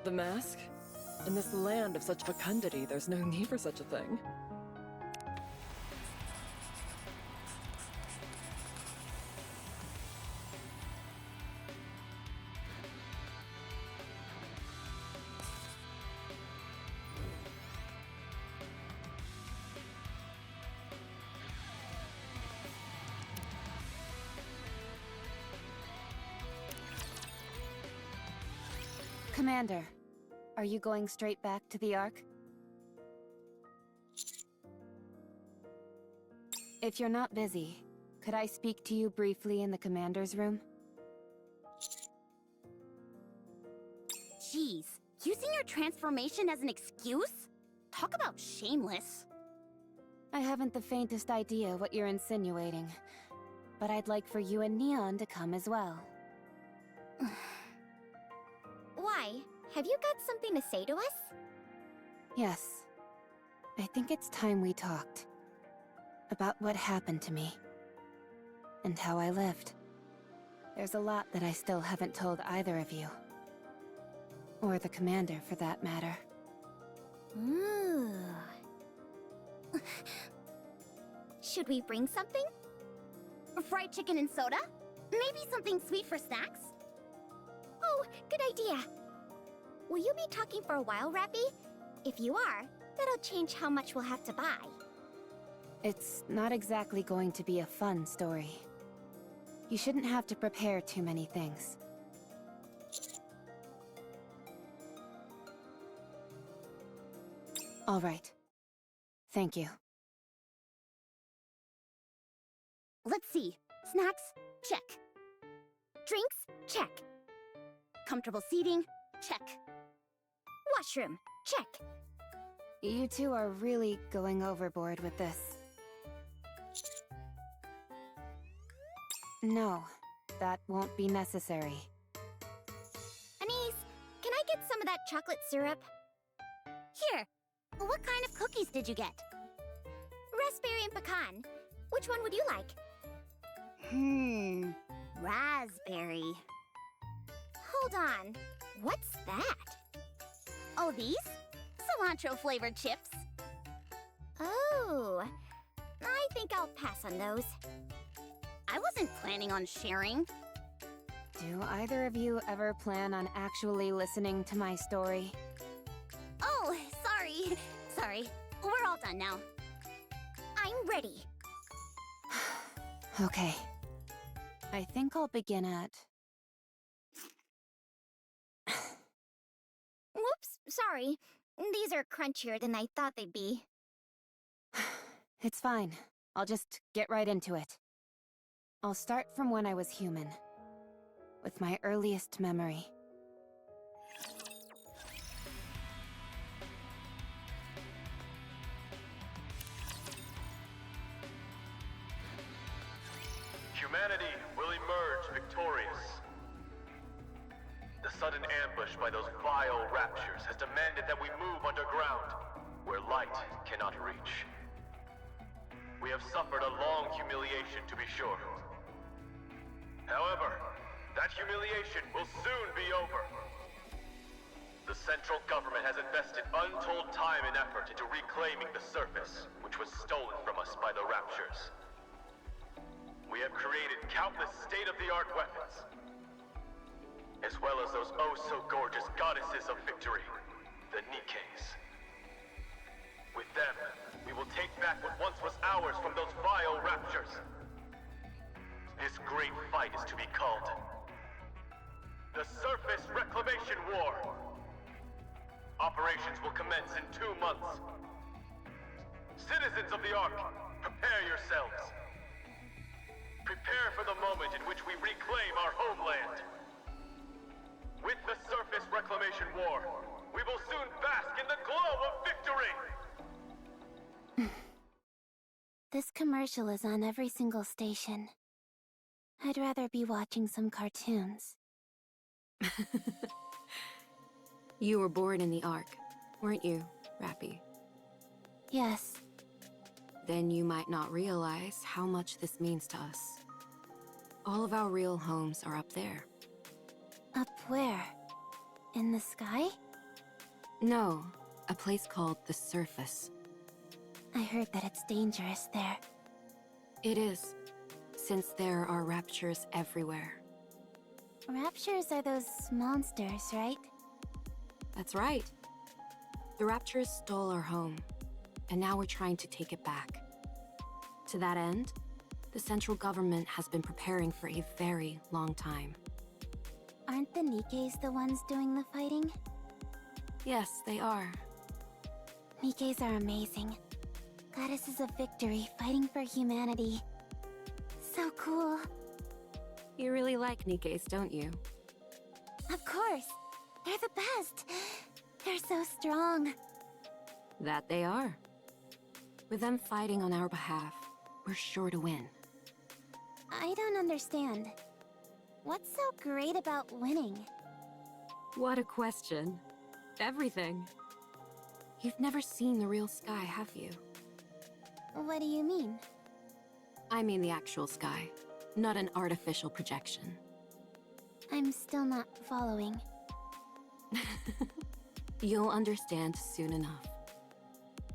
The mask? In this land of such fecundity, there's no need for such a thing. Commander, are you going straight back to the Ark? If you're not busy, could I speak to you briefly in the Commander's room? Jeez, using your transformation as an excuse? Talk about shameless. I haven't the faintest idea what you're insinuating, but I'd like for you and Neon to come as well. Why? Have you got something to say to us? Yes. I think it's time we talked. About what happened to me. And how I lived. There's a lot that I still haven't told either of you. Or the Commander, for that matter. Ooh. Should we bring something? Fried chicken and soda? Maybe something sweet for snacks? Oh, good idea. Will you be talking for a while, Rapi? If you are, that'll change how much we'll have to buy. It's not exactly going to be a fun story. You shouldn't have to prepare too many things. All right. Thank you. Let's see. Snacks? Check. Drinks? Check. Comfortable seating? Check. Washroom? Check. You two are really going overboard with this. No, that won't be necessary. Anise, can I get some of that chocolate syrup? Here. What kind of cookies did you get? Raspberry and pecan. Which one would you like? Raspberry. Hold on. What's that? Oh, these? Cilantro-flavored chips. Oh. I think I'll pass on those. I wasn't planning on sharing. Do either of you ever plan on actually listening to my story? Oh, sorry. Sorry. We're all done now. I'm ready. Okay. I think I'll begin at... Whoops, sorry. These are crunchier than I thought they'd be. It's fine. I'll just get right into it. I'll start from when I was human. With my earliest memory. Humanity will emerge victorious. The sudden ambush by those vile raptures has demanded that we move underground, where light cannot reach. We have suffered a long humiliation, to be sure. However, that humiliation will soon be over. The central government has invested untold time and effort into reclaiming the surface, which was stolen from us by the raptures. We have created countless state-of-the-art weapons, as well as those oh-so-gorgeous goddesses of victory, the NIKKEs. With them, we will take back what once was ours from those vile raptures. This great fight is to be called the Surface Reclamation War. Operations will commence in 2 months. Citizens of the Ark, prepare yourselves. Prepare for the moment in which we reclaim our homeland. With the Surface Reclamation War, we will soon bask in the glow of victory! This commercial is on every single station. I'd rather be watching some cartoons. You were born in the Ark, weren't you, Rapi? Yes. Then you might not realize how much this means to us. All of our real homes are up there. Up where? In the sky? No, a place called the Surface. I heard that it's dangerous there. It is, since there are raptures everywhere. Raptures are those monsters, right? That's right. The raptures stole our home, and now we're trying to take it back. To that end, the central government has been preparing for a very long time. Aren't the NIKKEs the ones doing the fighting? Yes, they are. NIKKEs are amazing. Goddesses of victory fighting for humanity. So cool. You really like NIKKEs, don't you? Of course. They're the best. They're so strong. That they are. With them fighting on our behalf, we're sure to win. I don't understand. What's so great about winning? What a question. Everything. You've never seen the real sky, have you? What do you mean? I mean the actual sky, not an artificial projection. I'm still not following. You'll understand soon enough.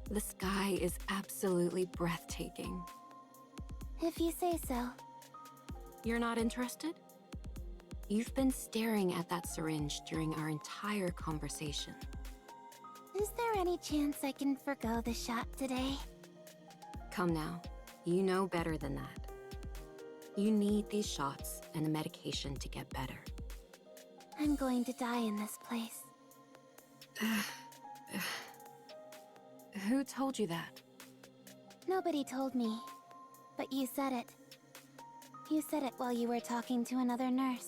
The sky is absolutely breathtaking. If you say so. You're not interested? You've been staring at that syringe during our entire conversation. Is there any chance I can forgo the shot today? Come now, you know better than that. You need these shots and the medication to get better. I'm going to die in this place. Who told you that? Nobody told me, but you said it. You said it while you were talking to another nurse.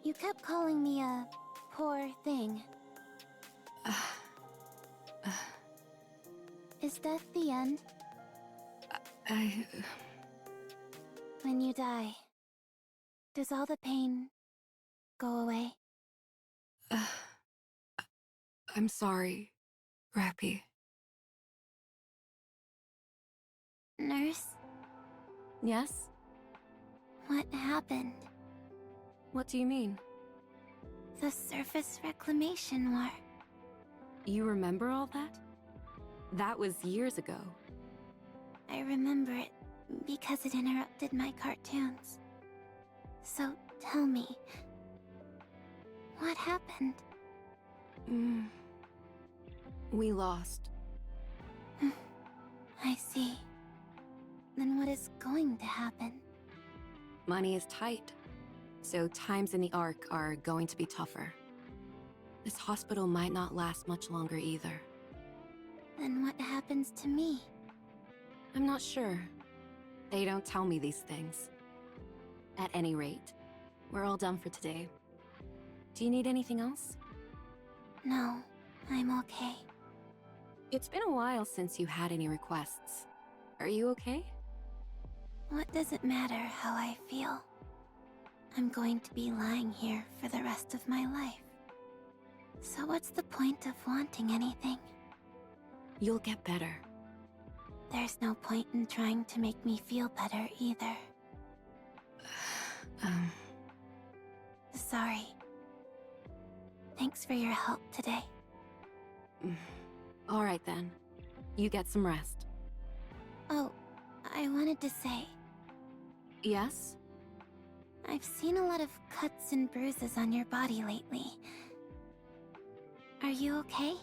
You kept calling me a poor thing. Is that the end? When you die, does all the pain go away? I'm sorry, Rapi. Nurse, Yes? what happened? What do you mean? The surface reclamation war. You remember all that? That was years ago. I remember it because it interrupted my cartoons. So tell me, what happened? We lost. I see. Then what is going to happen? Money is tight, so times in the Ark are going to be tougher. This hospital might not last much longer either. Then what happens to me? I'm not sure. They don't tell me these things. At any rate, we're all done for today. Do you need anything else? No, I'm okay. It's been a while since you had any requests. Are you okay? What does it matter how I feel? I'm going to be lying here for the rest of my life. So what's the point of wanting anything? You'll get better. There's no point in trying to make me feel better either. Sorry. Thanks for your help today. All right then. You get some rest. Oh, I wanted to say, Yes? I've seen a lot of cuts and bruises on your body lately. Are you okay?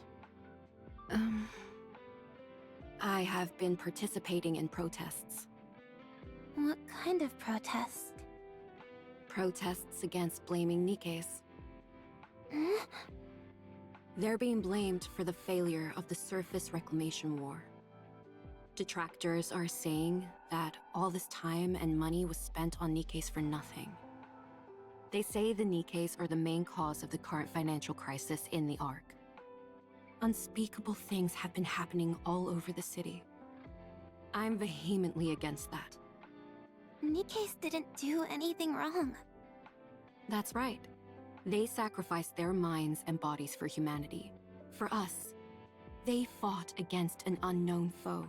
I have been participating in protests. What kind of protest? Protests against blaming NIKKEs. Hmm? They're being blamed for the failure of the surface reclamation war. Detractors are saying that all this time and money was spent on NIKKEs for nothing. They say the NIKKEs are the main cause of the current financial crisis in the Ark. Unspeakable things have been happening all over the city. I'm vehemently against that. NIKKEs didn't do anything wrong. That's right. They sacrificed their minds and bodies for humanity. For us. They fought against an unknown foe.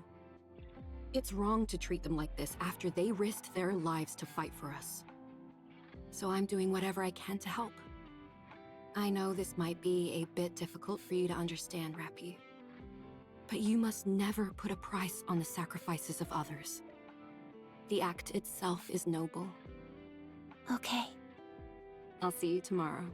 It's wrong to treat them like this after they risked their lives to fight for us. So I'm doing whatever I can to help. I know this might be a bit difficult for you to understand, Rapi. But you must never put a price on the sacrifices of others. The act itself is noble. Okay. I'll see you tomorrow.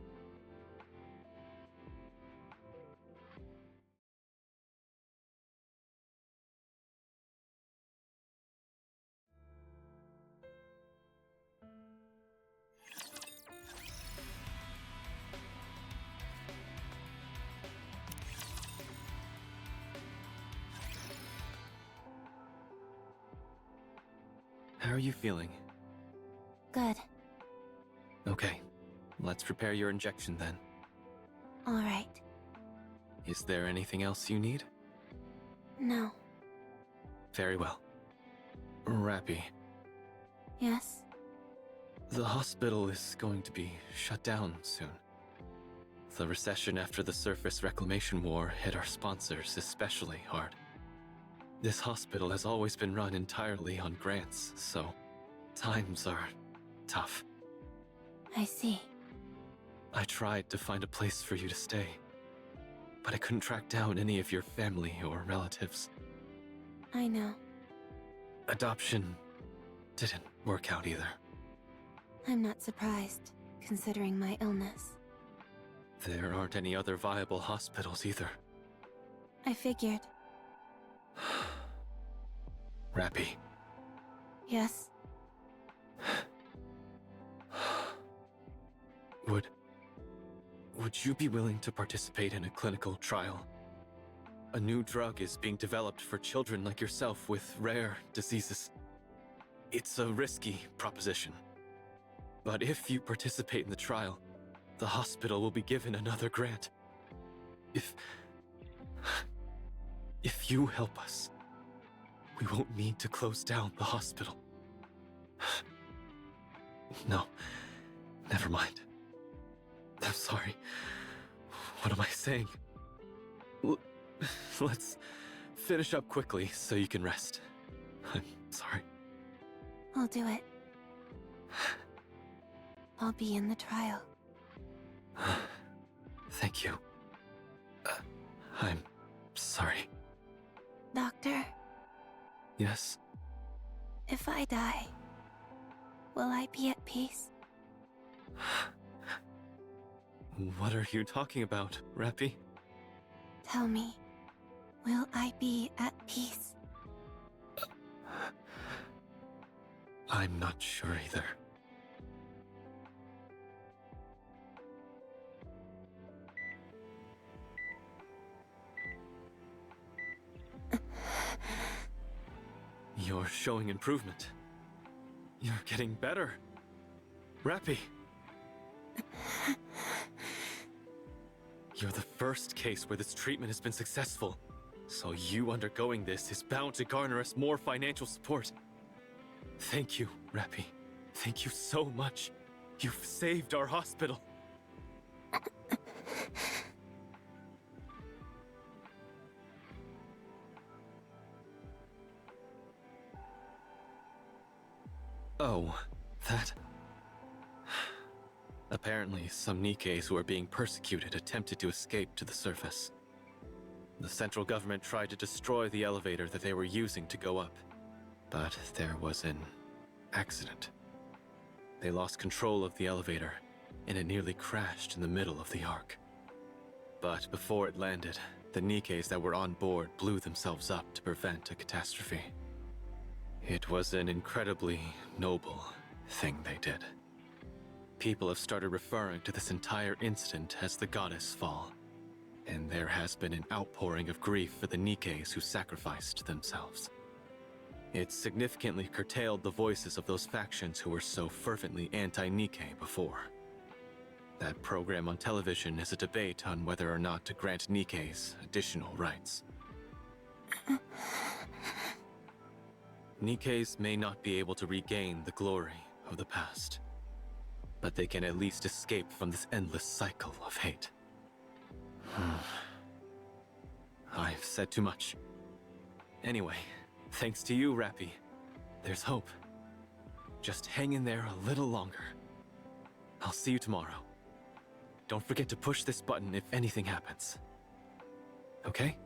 How are you feeling? Good. Okay, let's prepare your injection then. All right. Is there anything else you need? No. Very well. Rapi, Yes? the hospital is going to be shut down soon. The recession after the Surface Reclamation War hit our sponsors especially hard. This hospital has always been run entirely on grants, so times are tough. I see. I tried to find a place for you to stay, but I couldn't track down any of your family or relatives. I know. Adoption didn't work out either. I'm not surprised, considering my illness. There aren't any other viable hospitals either. I figured. Rapi, Yes? would you be willing to participate in a clinical trial? A new drug is being developed for children like yourself with rare diseases. It's a risky proposition. But if you participate in the trial, the hospital will be given another grant. If you help us, we won't need to close down the hospital. No, never mind. I'm sorry. What am I saying? Let's finish up quickly so you can rest. I'm sorry. I'll do it. I'll be in the trial. Thank you. I'm sorry. Doctor, Yes? if I die, will I be at peace? What are you talking about, Rapi? Tell me, will I be at peace? I'm not sure either. You're showing improvement. You're getting better. Rapi! You're the first case where this treatment has been successful. So you undergoing this is bound to garner us more financial support. Thank you, Rapi. Thank you so much. You've saved our hospital. Oh, that... Apparently, some NIKKEs who are being persecuted attempted to escape to the surface. The central government tried to destroy the elevator that they were using to go up. But there was an accident. They lost control of the elevator, and it nearly crashed in the middle of the arc. But before it landed, the NIKKEs that were on board blew themselves up to prevent a catastrophe. It was an incredibly noble thing they did. People have started referring to this entire incident as the Goddess Fall, and there has been an outpouring of grief for the NIKKEs who sacrificed themselves. It significantly curtailed the voices of those factions who were so fervently anti-NIKKE before. That program on television is a debate on whether or not to grant NIKKEs additional rights. NIKKEs may not be able to regain the glory of the past, but they can at least escape from this endless cycle of hate. I've said too much. Anyway, thanks to you, Rapi, there's hope. Just hang in there a little longer. I'll see you tomorrow. don't forget to push this button if anything happens. Okay?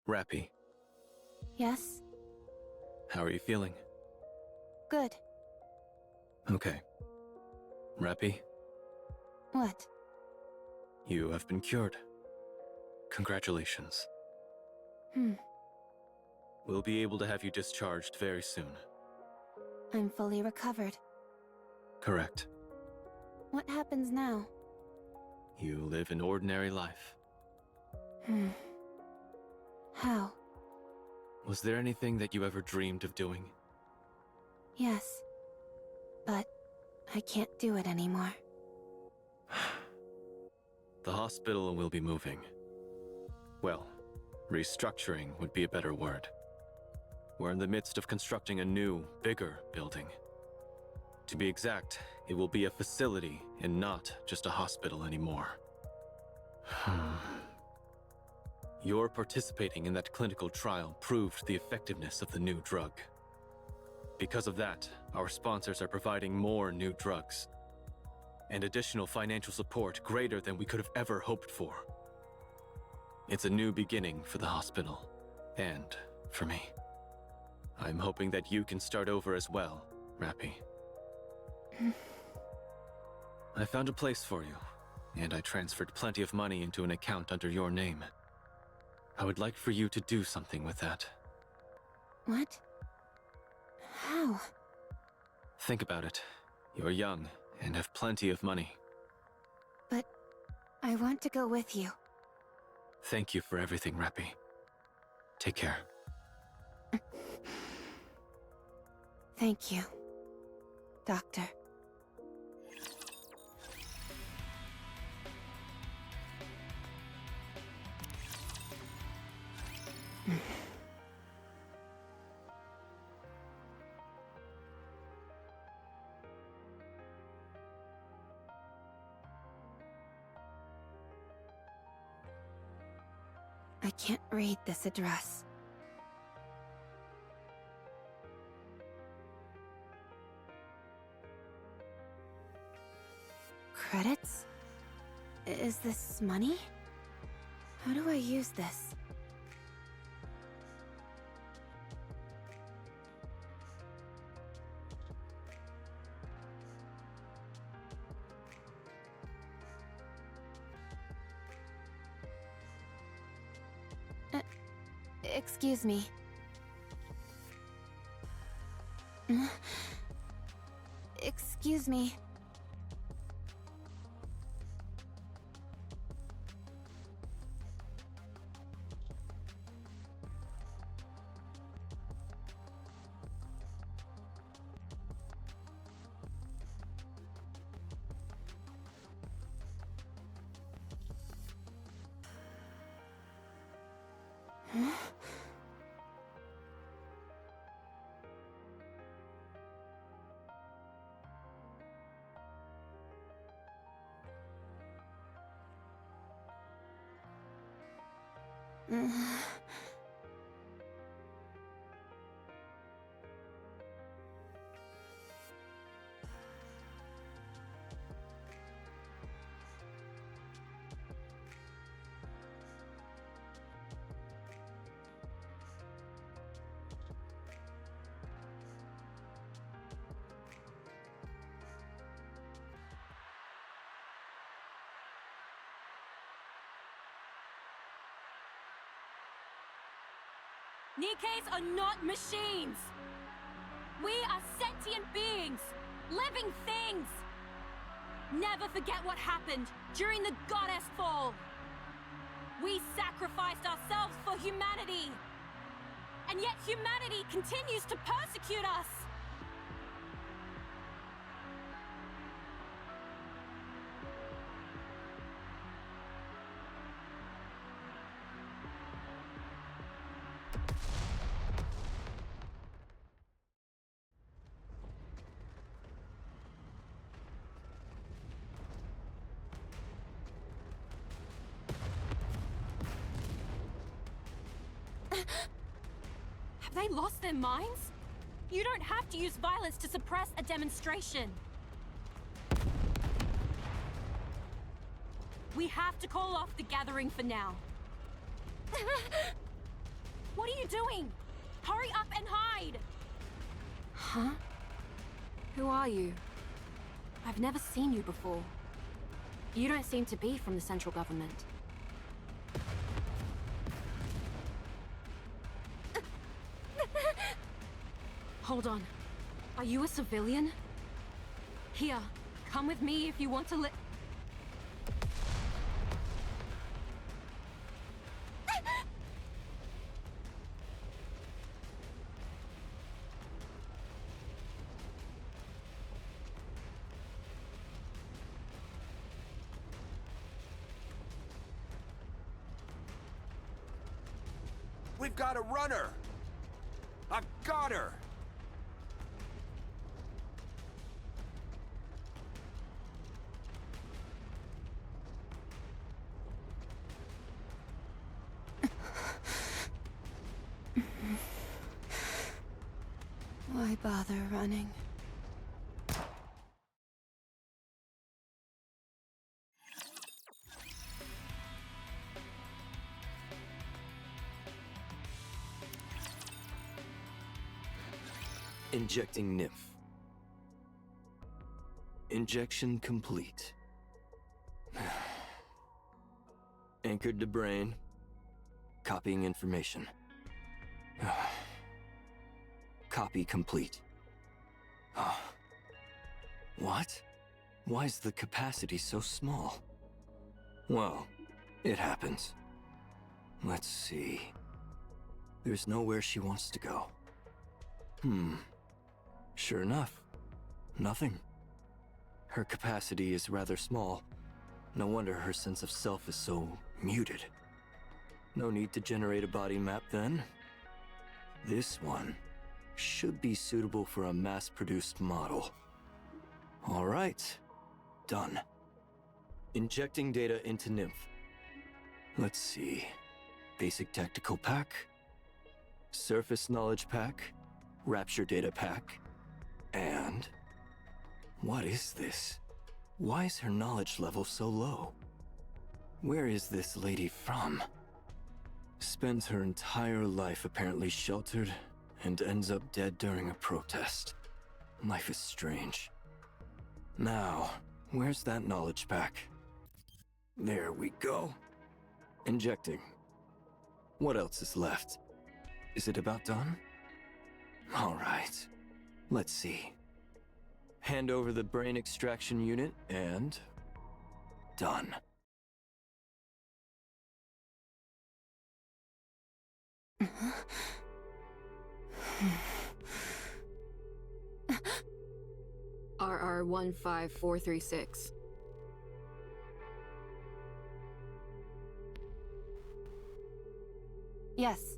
Rapi, Yes? how are you feeling? Good. Okay. Rapi, What? you have been cured. Congratulations. We'll be able to have you discharged very soon. I'm fully recovered. Correct. What happens now? You live an ordinary life. How? Was there anything that you ever dreamed of doing? Yes. But I can't do it anymore. The hospital will be moving. Well, restructuring would be a better word. We're in the midst of constructing a new, bigger building. To be exact, it will be a facility and not just a hospital anymore. Your participating in that clinical trial proved the effectiveness of the new drug. Because of that, our sponsors are providing more new drugs and additional financial support greater than we could have ever hoped for. It's a new beginning for the hospital, and for me. I'm hoping that you can start over as well, Rapi. I found a place for you, and I transferred plenty of money into an account under your name. I would like for you to do something with that. What? How? Think about it. You're young and have plenty of money. But I want to go with you. Thank you for everything, Rapi. Take care. Thank you, Doctor. I can't read this address. Credits? Is this money? How do I use this? Excuse me. Excuse me. NIKKEs are not machines! We are sentient beings! Living things! Never forget what happened during the Goddess Fall! We sacrificed ourselves for humanity! and yet humanity continues to persecute us! Have they lost their minds? You don't have to use violence to suppress a demonstration. We have to call off the gathering for now. What are you doing? Hurry up and hide! Huh? Who are you? I've never seen you before. You don't seem to be from the central government. Hold on. Are you a civilian? Here, come with me if you want to We've got a runner! I've got her! Why bother running? Injecting nymph. Injection complete. Anchored to brain. Copying information. Copy complete. What? Why is the capacity so small? Well, it happens. Let's see. There's nowhere she wants to go. Sure enough. Nothing. Her capacity is rather small. No wonder her sense of self is so muted. No need to generate a body map then. This one should be suitable for a mass-produced model. All right. Done. Injecting data into Nymph. Let's see. Basic Tactical Pack. Surface Knowledge Pack. Rapture Data Pack. And... what is this? Why is her knowledge level so low? Where is this lady from? Spends her entire life apparently sheltered and ends up dead during a protest. Life is strange. Now, where's that knowledge pack? There we go. Injecting. What else is left? Is it about done? All right. Let's see. Hand over the brain extraction unit and... done. RR15436. Yes.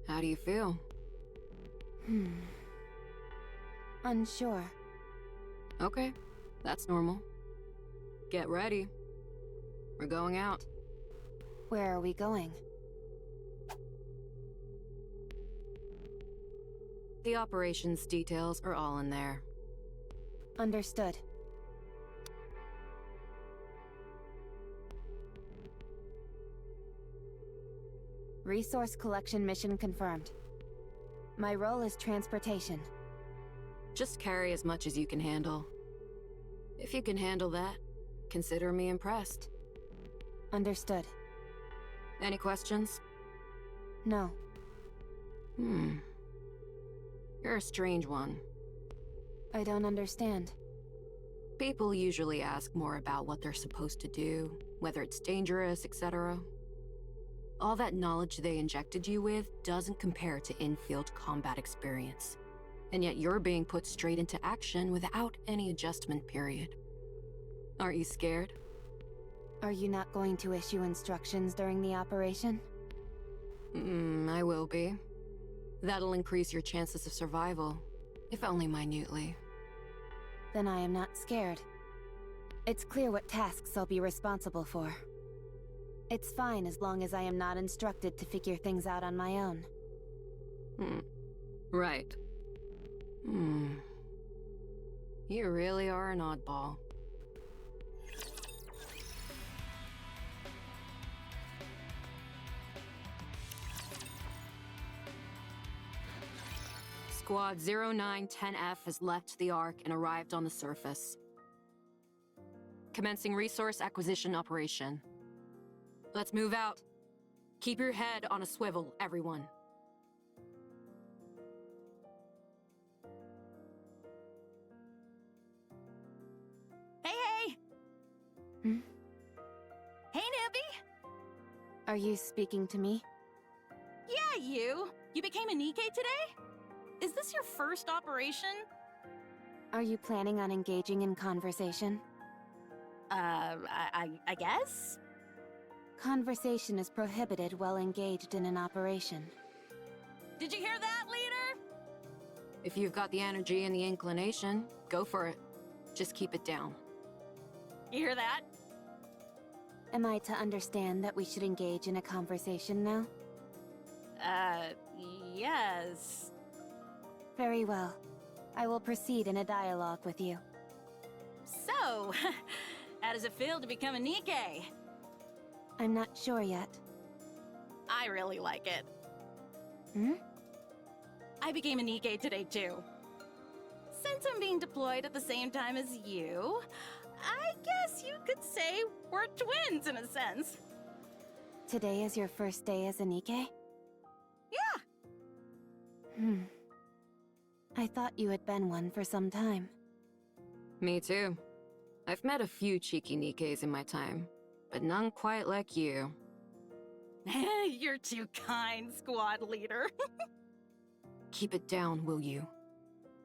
How do you feel? Unsure. Okay, that's normal. Get ready. We're going out. Where are we going? The operations details are all in there. Understood. Resource collection mission confirmed. My role is transportation. Just carry as much as you can handle. If you can handle that, consider me impressed. Understood. Any questions? No. You're a strange one. I don't understand. People usually ask more about what they're supposed to do, whether it's dangerous, etc. All that knowledge they injected you with doesn't compare to in-field combat experience. And yet you're being put straight into action without any adjustment period. Aren't you scared? Are you not going to issue instructions during the operation? I will be. That'll increase your chances of survival, if only minutely. Then I am not scared. It's clear what tasks I'll be responsible for. It's fine as long as I am not instructed to figure things out on my own. Right. You really are an oddball. Squad 0910F has left the Ark and arrived on the surface. Commencing resource acquisition operation. Let's move out. Keep your head on a swivel, everyone. Hey! Hmm? Hey, newbie! Are you speaking to me? Yeah, you! You became a NIKKE today? Is this your first operation? Are you planning on engaging in conversation? I guess? Conversation is prohibited while engaged in an operation. Did you hear that, leader? If you've got the energy and the inclination, go for it. Just keep it down. You hear that? Am I to understand that we should engage in a conversation now? Yes. Very well. I will proceed in a dialogue with you. So, how does it feel to become a NIKKE? I'm not sure yet. I really like it. Hmm? I became a NIKKE today, too. Since I'm being deployed at the same time as you, I guess you could say we're twins in a sense. Today is your first day as a NIKKE? Yeah! I thought you had been one for some time. Me too. I've met a few cheeky NIKKEs in my time, but none quite like you. You're too kind, squad leader. Keep it down, will you?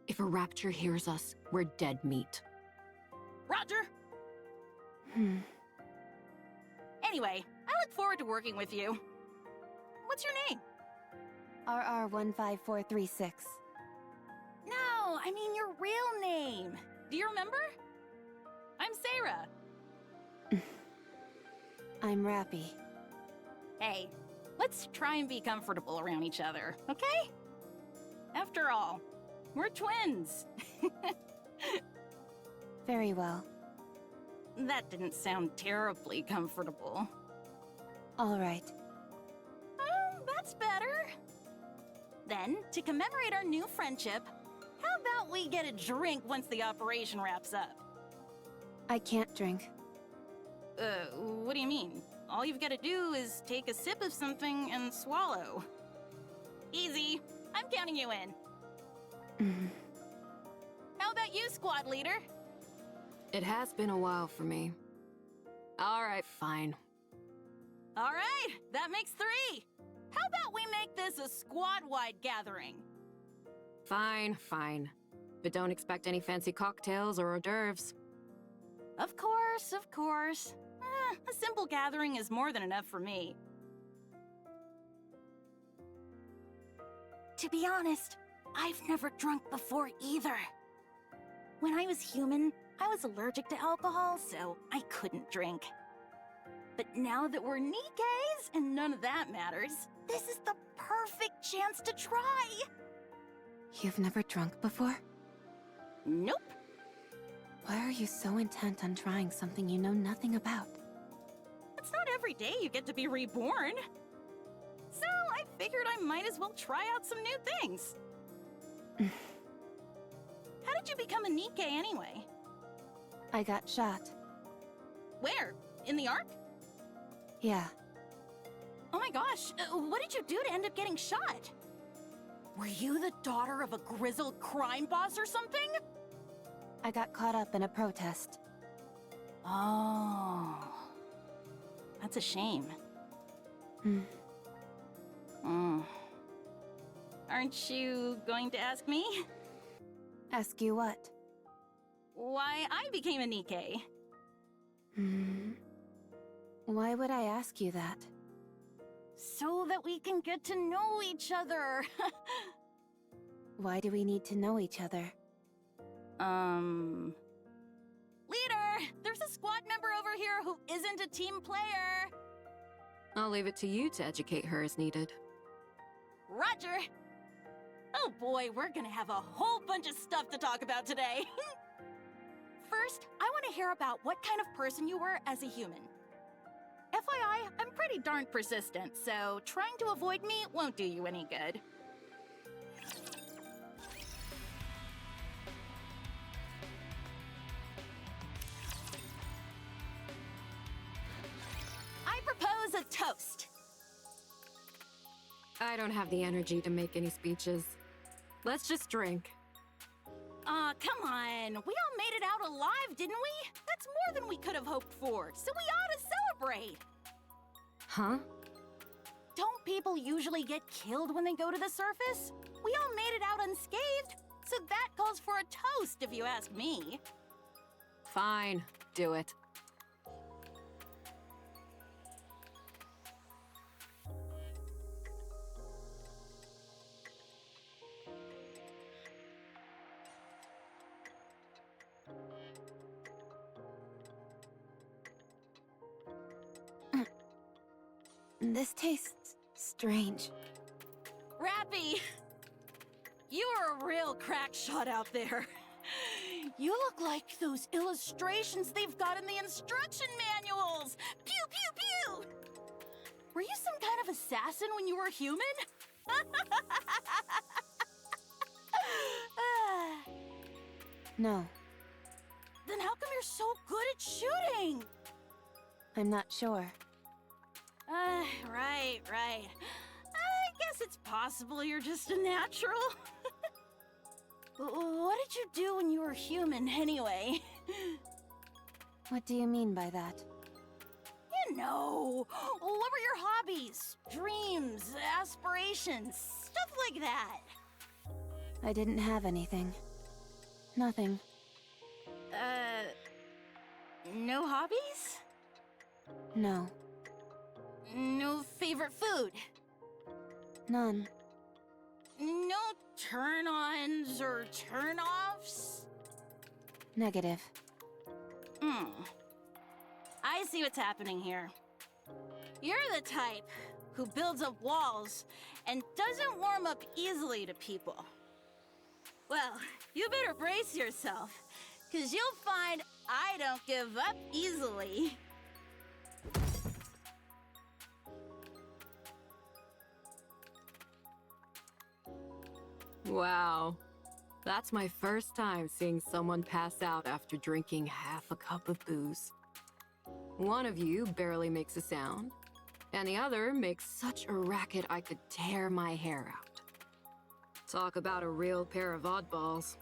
If a rapture hears us, we're dead meat. Roger! Anyway, I look forward to working with you. What's your name? RR15436. No, I mean your real name. Do you remember? I'm Sarah. I'm Rapi. Hey, let's try and be comfortable around each other, okay? After all, we're twins. Very well. That didn't sound terribly comfortable. All right. Oh, that's better. Then, to commemorate our new friendship, how about we get a drink once the operation wraps up? I can't drink. What do you mean? All you've got to do is take a sip of something and swallow. Easy. I'm counting you in. How about you, squad leader? It has been a while for me. All right, fine. All right, that makes 3. How about we make this a squad-wide gathering? Fine, fine. But don't expect any fancy cocktails or hors d'oeuvres. Of course, of course. A simple gathering is more than enough for me. To be honest, I've never drunk before either. When I was human, I was allergic to alcohol, so I couldn't drink. But now that we're NIKKEs and none of that matters, this is the perfect chance to try. You've never drunk before? Nope. Why are you so intent on trying something you know nothing about? It's not every day you get to be reborn. So I figured I might as well try out some new things. How did you become a NIKKE anyway? I got shot. Where? In the Ark? Yeah. Oh my gosh, what did you do to end up getting shot? Were you the daughter of a grizzled crime boss or something? I got caught up in a protest. Oh. That's a shame. Hmm. Aren't you going to ask me? Ask you what? Why I became a NIKKE? Why would I ask you that? So that we can get to know each other. Why do we need to know each other? Leader! There's a squad member over here who isn't a team player! I'll leave it to you to educate her as needed. Roger! Oh boy, we're gonna have a whole bunch of stuff to talk about today. First, I want to hear about what kind of person you were as a human. FYI, I'm pretty darn persistent, so trying to avoid me won't do you any good. I propose a toast. I don't have the energy to make any speeches. Let's just drink. Aw, come on. We all made it out alive, didn't we? That's more than we could have hoped for, so we ought to celebrate. Huh? Don't people usually get killed when they go to the surface? We all made it out unscathed, so that calls for a toast, if you ask me. Fine, do it. This tastes strange. Rapi! You are a real crack shot out there. You look like those illustrations they've got in the instruction manuals! Pew, pew, pew! Were you some kind of assassin when you were human? No, Then how come you're so good at shooting? I'm not sure. Right. I guess it's possible you're just a natural. What did you do when you were human, anyway? What do you mean by that? You know, what were your hobbies, dreams, aspirations, stuff like that? I didn't have anything. Nothing. No hobbies? No. No favorite food? None. No turn-ons or turn-offs? Negative. I see what's happening here. You're the type who builds up walls and doesn't warm up easily to people. Well, you better brace yourself, 'cause you'll find I don't give up easily. Wow. That's my first time seeing someone pass out after drinking half a cup of booze. One of you barely makes a sound, and the other makes such a racket I could tear my hair out. Talk about a real pair of oddballs.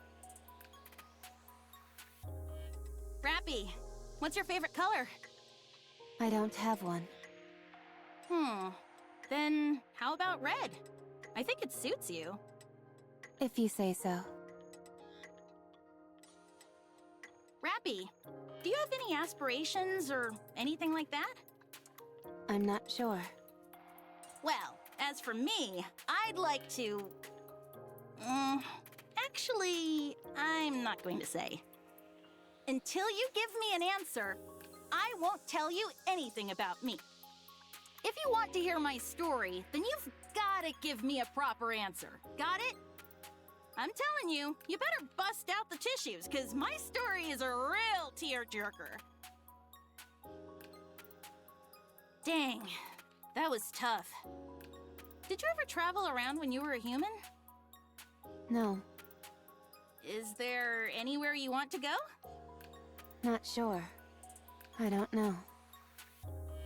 Rapi, what's your favorite color? I don't have one. Then how about red? I think it suits you. If you say so. Rapi, do you have any aspirations or anything like that? I'm not sure. Well, as for me, I'd like to... actually, I'm not going to say. Until you give me an answer, I won't tell you anything about me. If you want to hear my story, then you've gotta give me a proper answer. Got it? I'm telling you, you better bust out the tissues, 'cause my story is a real tearjerker. Dang, that was tough. Did you ever travel around when you were a human? No, Is there anywhere you want to go? not sure. I don't know.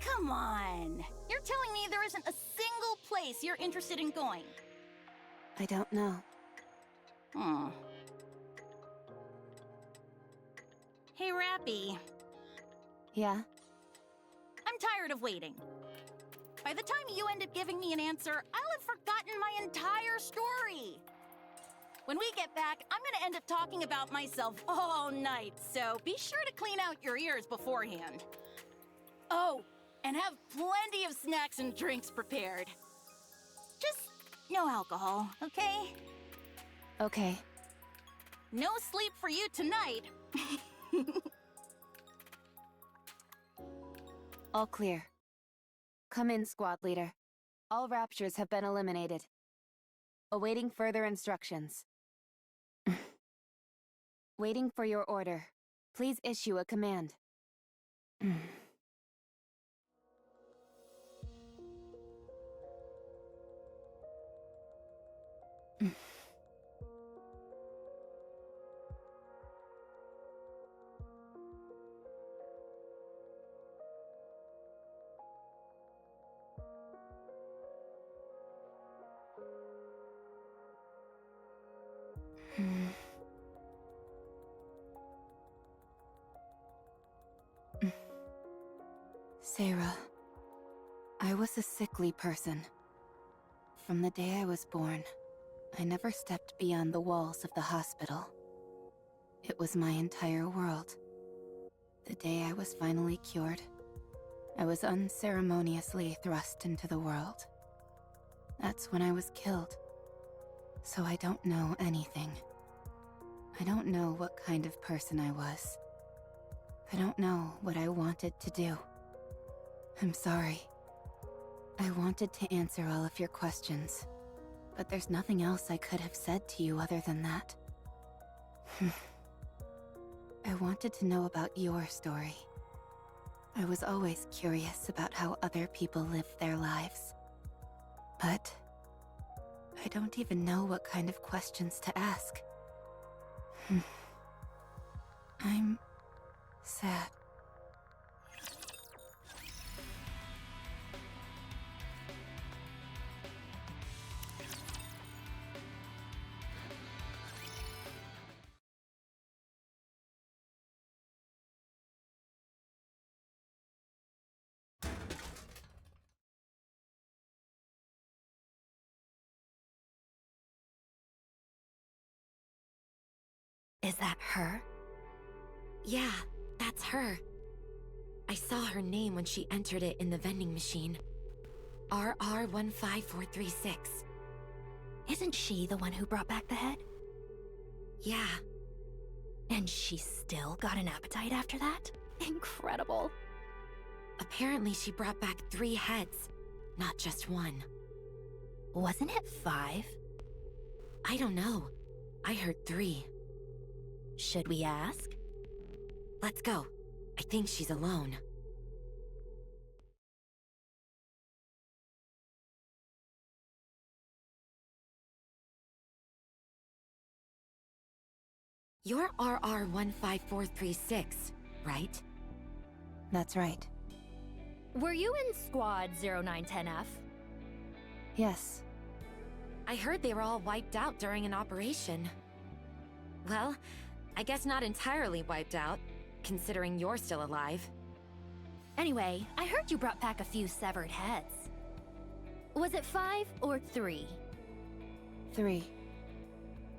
Come on! You're telling me there isn't a single place you're interested in going? I don't know. Hey, Rapi. Yeah? I'm tired of waiting. By By the time you end up giving me an answer, I'll have forgotten my entire story. When we get back, I'm gonna end up talking about myself all night, so be sure to clean out your ears beforehand. Oh, and have plenty of snacks and drinks prepared. Just no alcohol, okay? Okay. No sleep for you tonight. All clear. Come in, squad leader. All raptures have been eliminated. Awaiting further instructions. Waiting for your order. Please issue a command. Sarah, I was a sickly person. From the day I was born, I never stepped beyond the walls of the hospital. It was my entire world. The day I was finally cured, I was unceremoniously thrust into the world. That's when I was killed. So I don't know anything. I don't know what kind of person I was. I don't know what I wanted to do. I'm sorry. I wanted to answer all of your questions, but there's nothing else I could have said to you other than that. I wanted to know about your story. I was always curious about how other people lived their lives. But I don't even know what kind of questions to ask. I'm sad. Is that her? Yeah, that's her. I saw her name when she entered it in the vending machine. RR15436. Isn't she the one who brought back the head? Yeah. And she still got an appetite after that? Incredible. Apparently she brought back 3 heads, not just 1. Wasn't it 5? I don't know. I heard 3. Should we ask? Let's go. I think she's alone. You're RR15436, right? That's right. Were you in Squad 0910F? Yes. I heard they were all wiped out during an operation. Well, I guess not entirely wiped out, considering you're still alive. Anyway, I heard you brought back a few severed heads. Was it 5 or 3? 3.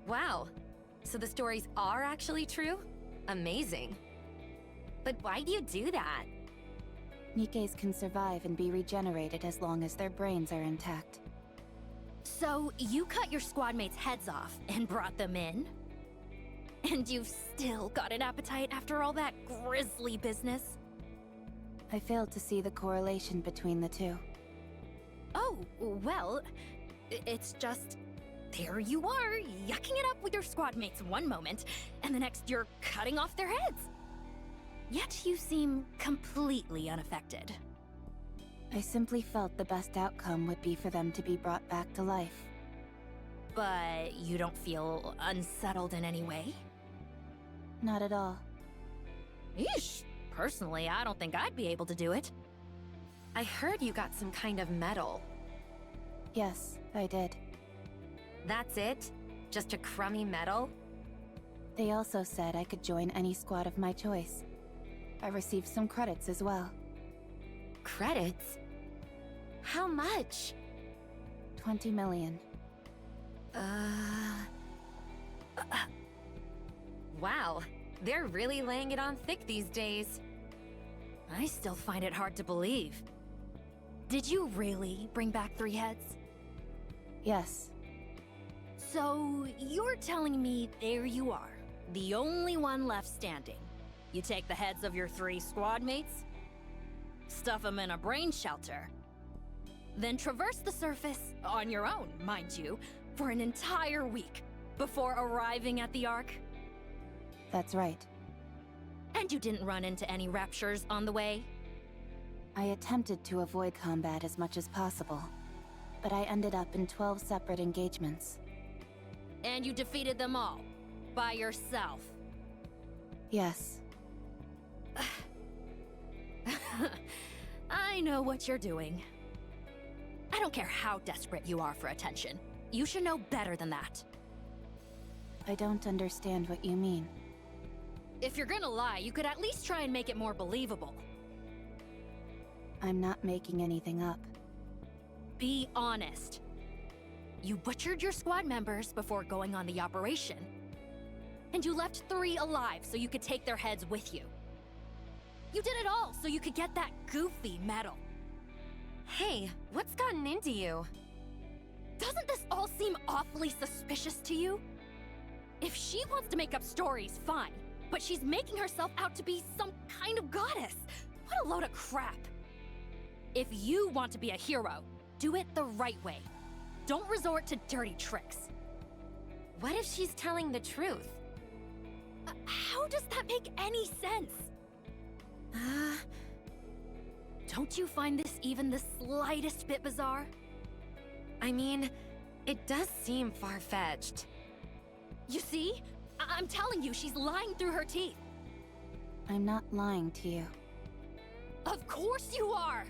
Wow. So the stories are actually true? Amazing. But why do you do that? Nikkes can survive and be regenerated as long as their brains are intact. So you cut your squad mates' heads off and brought them in? And you've still got an appetite after all that grisly business? I failed to see the correlation between the two. Oh, well, it's just... There you are, yucking it up with your squad mates one moment, and the next you're cutting off their heads. Yet you seem completely unaffected. I simply felt the best outcome would be for them to be brought back to life. But you don't feel unsettled in any way? Not at all. Eesh, personally, I don't think I'd be able to do it. I heard you got some kind of medal. Yes, I did. That's it? Just a crummy medal? They also said I could join any squad of my choice. I received some credits as well. Credits? How much? 20 million. Wow, they're really laying it on thick these days. I still find it hard to believe. Did you really bring back 3 heads? Yes. So, you're telling me there you are, the only one left standing. You take the heads of your 3 squad mates, stuff them in a brain shelter, then traverse the surface, on your own, mind you, for an entire week before arriving at the Ark? That's right. And you didn't run into any raptures on the way? I attempted to avoid combat as much as possible, but I ended up in 12 separate engagements. And you defeated them all, by yourself? Yes. I know what you're doing. I don't care how desperate you are for attention. You should know better than that. I don't understand what you mean. If you're gonna lie, you could at least try and make it more believable. I'm not making anything up. Be honest. You butchered your squad members before going on the operation. And you left 3 alive so you could take their heads with you. You did it all so you could get that goofy medal. Hey, what's gotten into you? Doesn't this all seem awfully suspicious to you? If she wants to make up stories, fine. But she's making herself out to be some kind of goddess. What a load of crap. If you want to be a hero, do it the right way. Don't resort to dirty tricks. What if she's telling the truth? How does that make any sense? Don't you find this even the slightest bit bizarre? I mean, it does seem far-fetched. You see? I'm telling you, she's lying through her teeth. I'm not lying to you. Of course you are!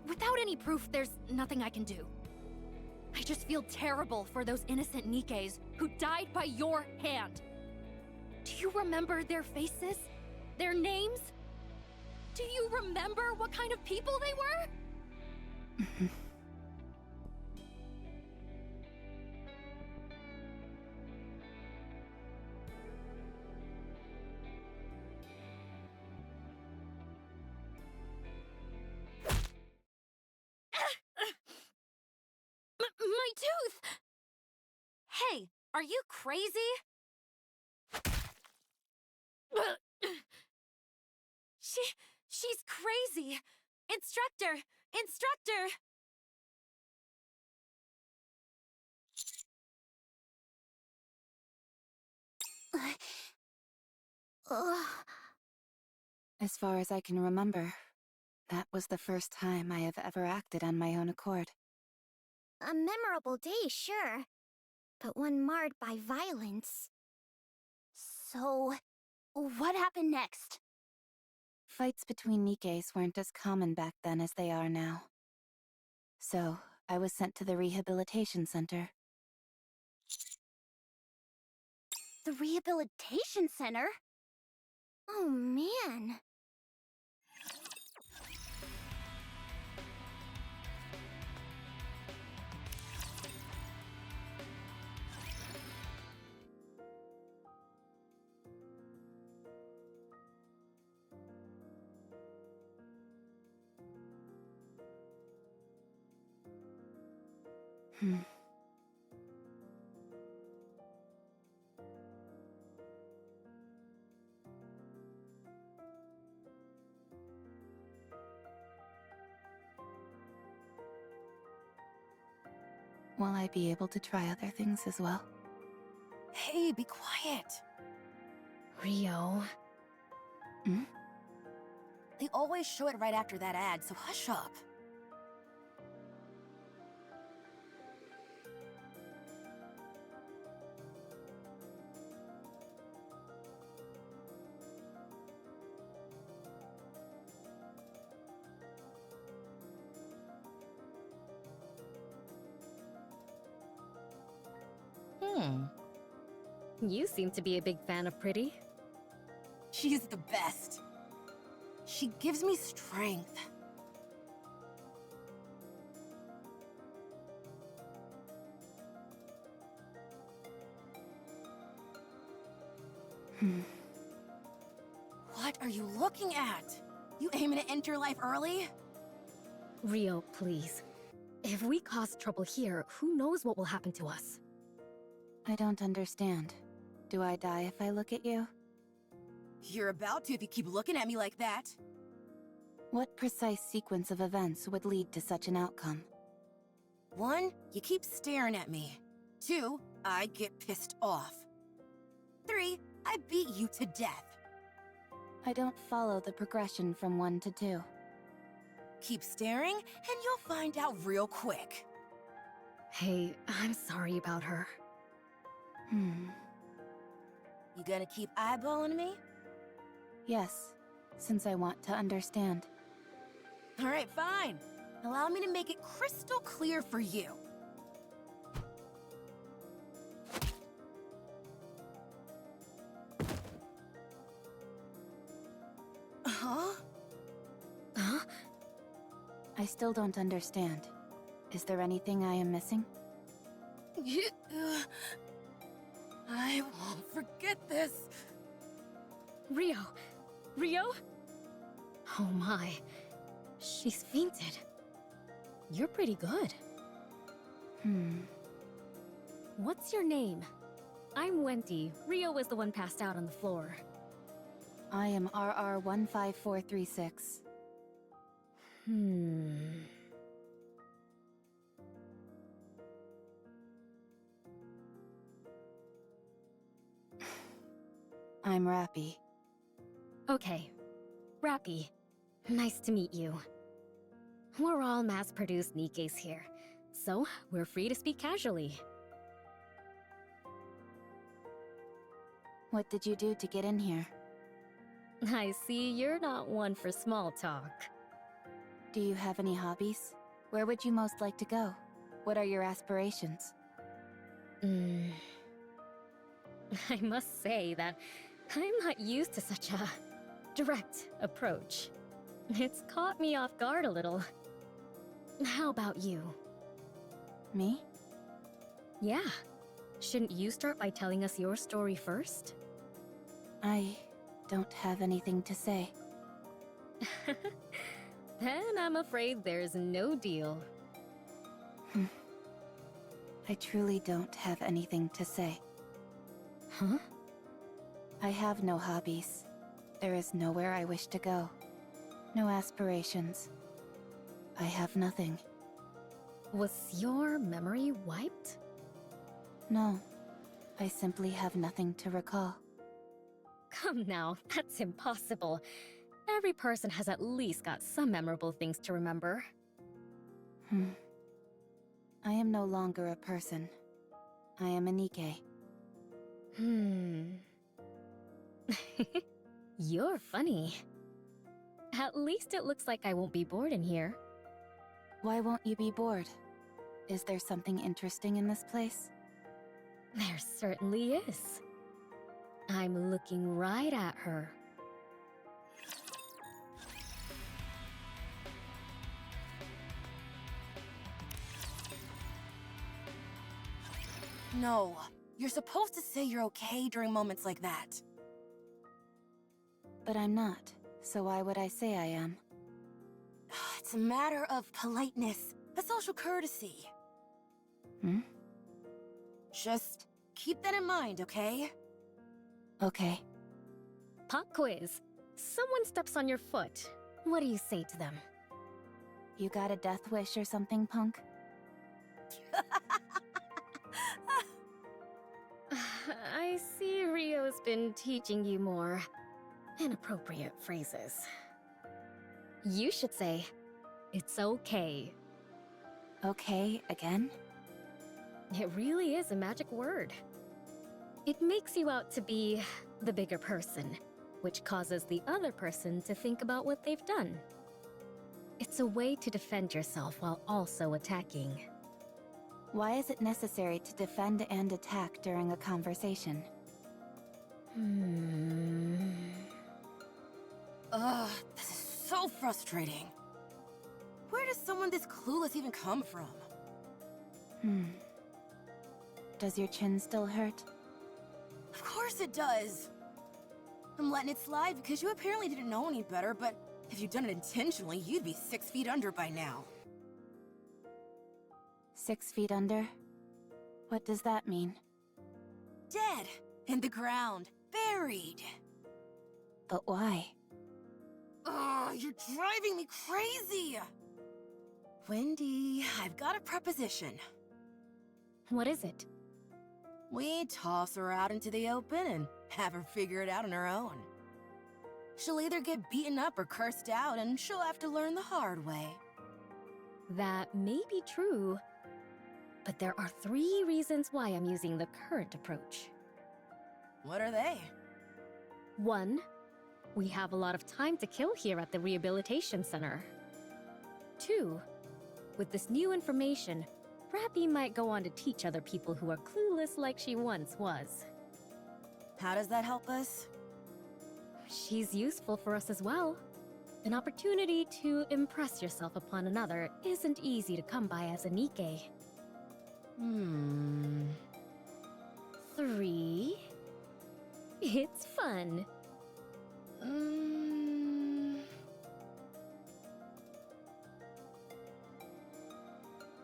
Without any proof, there's nothing I can do. I just feel terrible for those innocent Nikkes who died by your hand. Do you remember their faces? Their names? Do you remember what kind of people they were? My tooth! Hey, are you crazy? She's crazy! Instructor! Instructor! As far as I can remember, that was the first time I have ever acted on my own accord. A memorable day, sure. But one marred by violence. So, what happened next? Fights between Nikkes weren't as common back then as they are now. So, I was sent to the rehabilitation center. The rehabilitation center? Oh man. Will I be able to try other things as well? Hey, be quiet. Rio. They always show it right after that ad, so hush up. You seem to be a big fan of Pretty. She's the best. She gives me strength. What are you looking at? You aiming to end your life early? Rio, please. If we cause trouble here, who knows what will happen to us? I don't understand. Do I die if I look at you? You're about to if you keep looking at me like that. What precise sequence of events would lead to such an outcome? 1, you keep staring at me. 2, I get pissed off. 3, I beat you to death. I don't follow the progression from 1 to 2. Keep staring, and you'll find out real quick. Hey, I'm sorry about her. You gonna keep eyeballing me? Yes, since I want to understand. Alright, fine. Allow me to make it crystal clear for you. Huh? Huh? I still don't understand. Is there anything I am missing? I won't forget this. Rio! Rio? Oh my. She's fainted. You're pretty good. What's your name? I'm Wendy. Rio was the one passed out on the floor. I am RR15436. I'm Rapi. Okay. Rapi. Nice to meet you. We're all mass-produced Nikkes here, so we're free to speak casually. What did you do to get in here? I see you're not one for small talk. Do you have any hobbies? Where would you most like to go? What are your aspirations? I must say that I'm not used to such a direct approach. It's caught me off guard a little. How about you? Me? Yeah. Shouldn't you start by telling us your story first? I don't have anything to say. Then I'm afraid there's no deal. I truly don't have anything to say. Huh? I have no hobbies. There is nowhere I wish to go. No aspirations. I have nothing. Was your memory wiped? No. I simply have nothing to recall. Come now, that's impossible. Every person has at least got some memorable things to remember. I am no longer a person. I am a NIKKE. You're funny. At least it looks like I won't be bored in here. Why won't you be bored? Is there something interesting in this place? There certainly is. I'm looking right at her. No, you're supposed to say you're okay during moments like that. But I'm not, so why would I say I am? It's a matter of politeness, a social courtesy. Just keep that in mind, okay? Okay. Pop quiz. Someone steps on your foot. What do you say to them? You got a death wish or something, punk? I see Rio's been teaching you more inappropriate phrases. You should say, "It's okay." Okay, again? It really is a magic word. It makes you out to be the bigger person, which causes the other person to think about what they've done. It's a way to defend yourself while also attacking. Why is it necessary to defend and attack during a conversation? Ugh, this is so frustrating. Where does someone this clueless even come from? Does your chin still hurt? Of course it does. I'm letting it slide because you apparently didn't know any better, but if you'd done it intentionally, you'd be 6 feet under by now. 6 feet under? What does that mean? Dead. In the ground. Buried. But why? Ugh, you're driving me crazy! Wendy, I've got a proposition. What is it? We toss her out into the open and have her figure it out on her own. She'll either get beaten up or cursed out, and she'll have to learn the hard way. That may be true, but there are 3 reasons why I'm using the current approach. What are they? 1, we have a lot of time to kill here at the rehabilitation center. 2, with this new information, Rapi might go on to teach other people who are clueless like she once was. How does that help us? She's useful for us as well. An opportunity to impress yourself upon another isn't easy to come by as a NIKKE. 3, it's fun.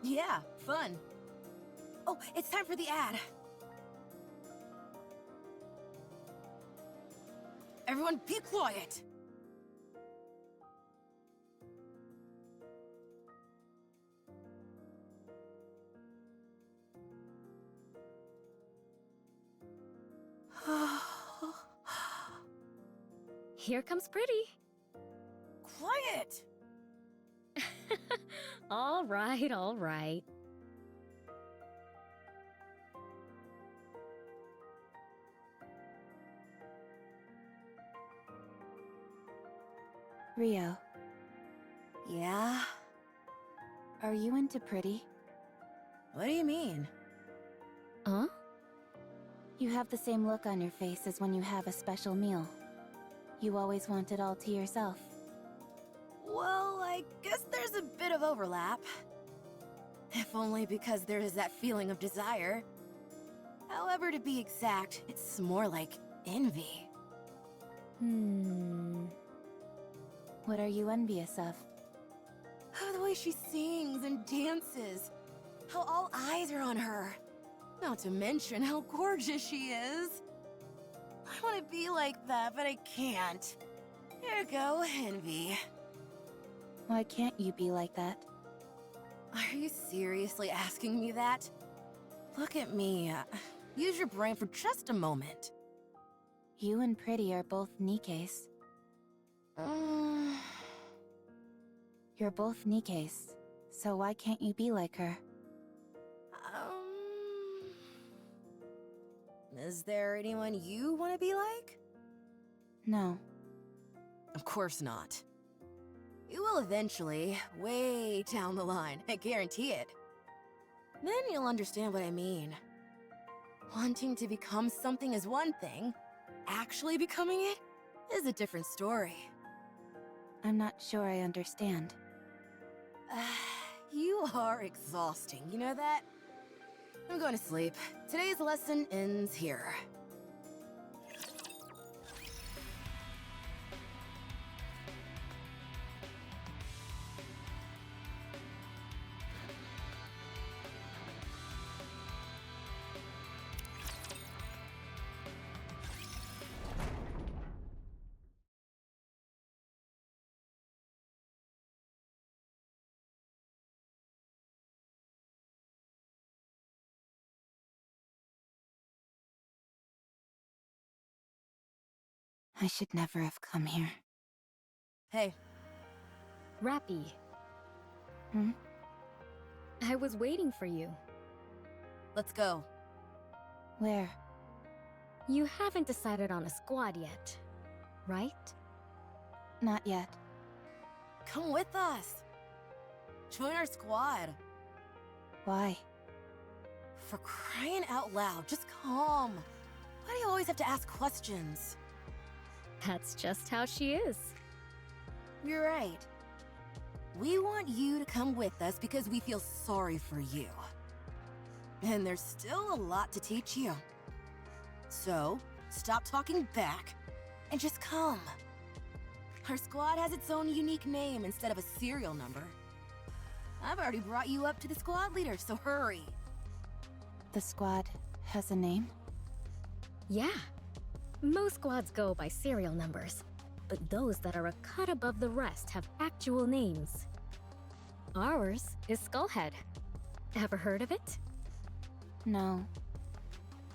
Yeah, fun. Oh, it's time for the ad. Everyone be quiet! Here comes Pretty. Quiet! All right, all right. Rio, Yeah? are you into Pretty? What do you mean? Huh? You have the same look on your face as when you have a special meal. You always want it all to yourself. Well, I guess there's a bit of overlap. If only because there is that feeling of desire. However, to be exact, it's more like envy. What are you envious of? Oh, the way she sings and dances. How all eyes are on her. Not to mention how gorgeous she is. I want to be like that, but I can't. Here you go, envy. Why can't you be like that? Are you seriously asking me that? Look at me. Use your brain for just a moment. You and Pretty are both NIKKEs. You're both NIKKEs, so why can't you be like her? Is there anyone you want to be like? No. Of course not. You will eventually, way down the line, I guarantee it. Then you'll understand what I mean. Wanting to become something is one thing. Actually becoming it is a different story. I'm not sure I understand. You are exhausting, you know that? I'm going to sleep. Today's lesson ends here. I should never have come here. Hey. Rapi. Hmm? I was waiting for you. Let's go. Where? You haven't decided on a squad yet, right? Not yet. Come with us. Join our squad. Why? For crying out loud, just calm. Why do you always have to ask questions? That's just how she is. You're right. We want you to come with us because we feel sorry for you. And there's still a lot to teach you. So, stop talking back and just come. Our squad has its own unique name instead of a serial number. I've already brought you up to the squad leader, so hurry. The squad has a name? Yeah. Most squads go by serial numbers, but those that are a cut above the rest have actual names. Ours is Skullhead. Ever heard of it? No.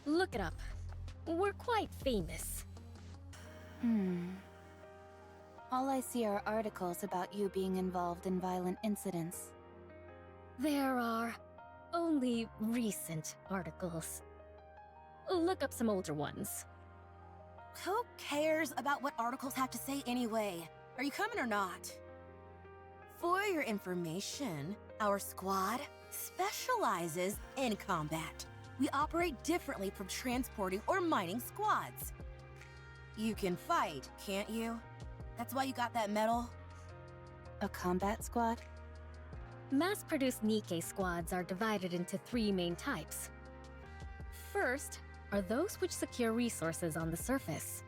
Look it up. We're quite famous. All I see are articles about you being involved in violent incidents. There are only recent articles. Look up some older ones. Who cares about what articles have to say anyway? Are you coming or not? For your information, our squad specializes in combat. We operate differently from transporting or mining squads. You can fight, can't you? That's why you got that medal? A combat squad? Mass-produced NIKKE squads are divided into 3 main types. First are those which secure resources on the surface.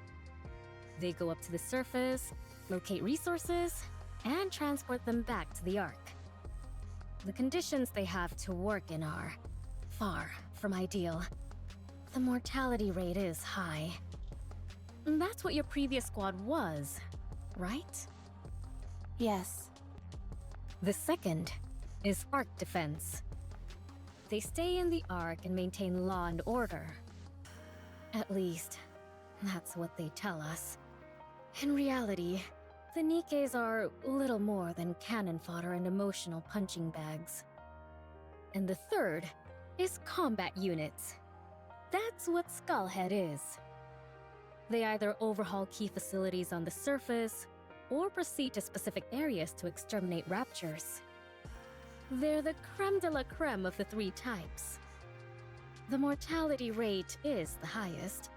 They go up to the surface, locate resources, and transport them back to the Ark. The conditions they have to work in are far from ideal. The mortality rate is high. And that's what your previous squad was, right? Yes. The second is Ark defense. They stay in the Ark and maintain law and order. At least, that's what they tell us. In reality, the NIKKEs are little more than cannon fodder and emotional punching bags. And the third is combat units. That's what Skullhead is. They either overhaul key facilities on the surface, or proceed to specific areas to exterminate raptures. They're the creme de la creme of the 3 types. The mortality rate is the highest,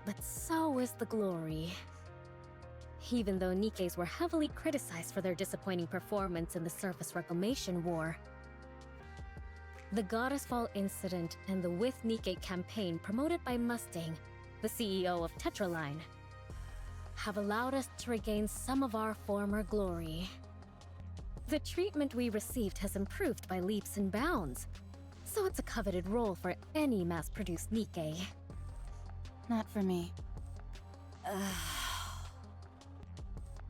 but so is the glory. Even though NIKKEs were heavily criticized for their disappointing performance in the Surface Reclamation War, the Goddess Fall incident and the With NIKKE campaign promoted by Mustang, the CEO of Tetraline, have allowed us to regain some of our former glory. The treatment we received has improved by leaps and bounds, so it's a coveted role for any mass-produced NIKKE. Not for me.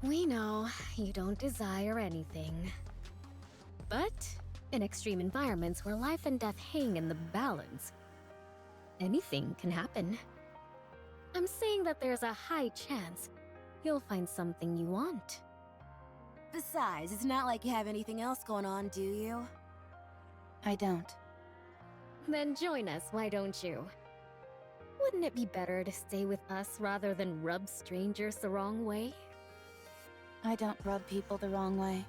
We know you don't desire anything. But in extreme environments where life and death hang in the balance, anything can happen. I'm saying that there's a high chance you'll find something you want. Besides, it's not like you have anything else going on, do you? I don't. Then join us, why don't you? Wouldn't it be better to stay with us rather than rub strangers the wrong way? I don't rub people the wrong way.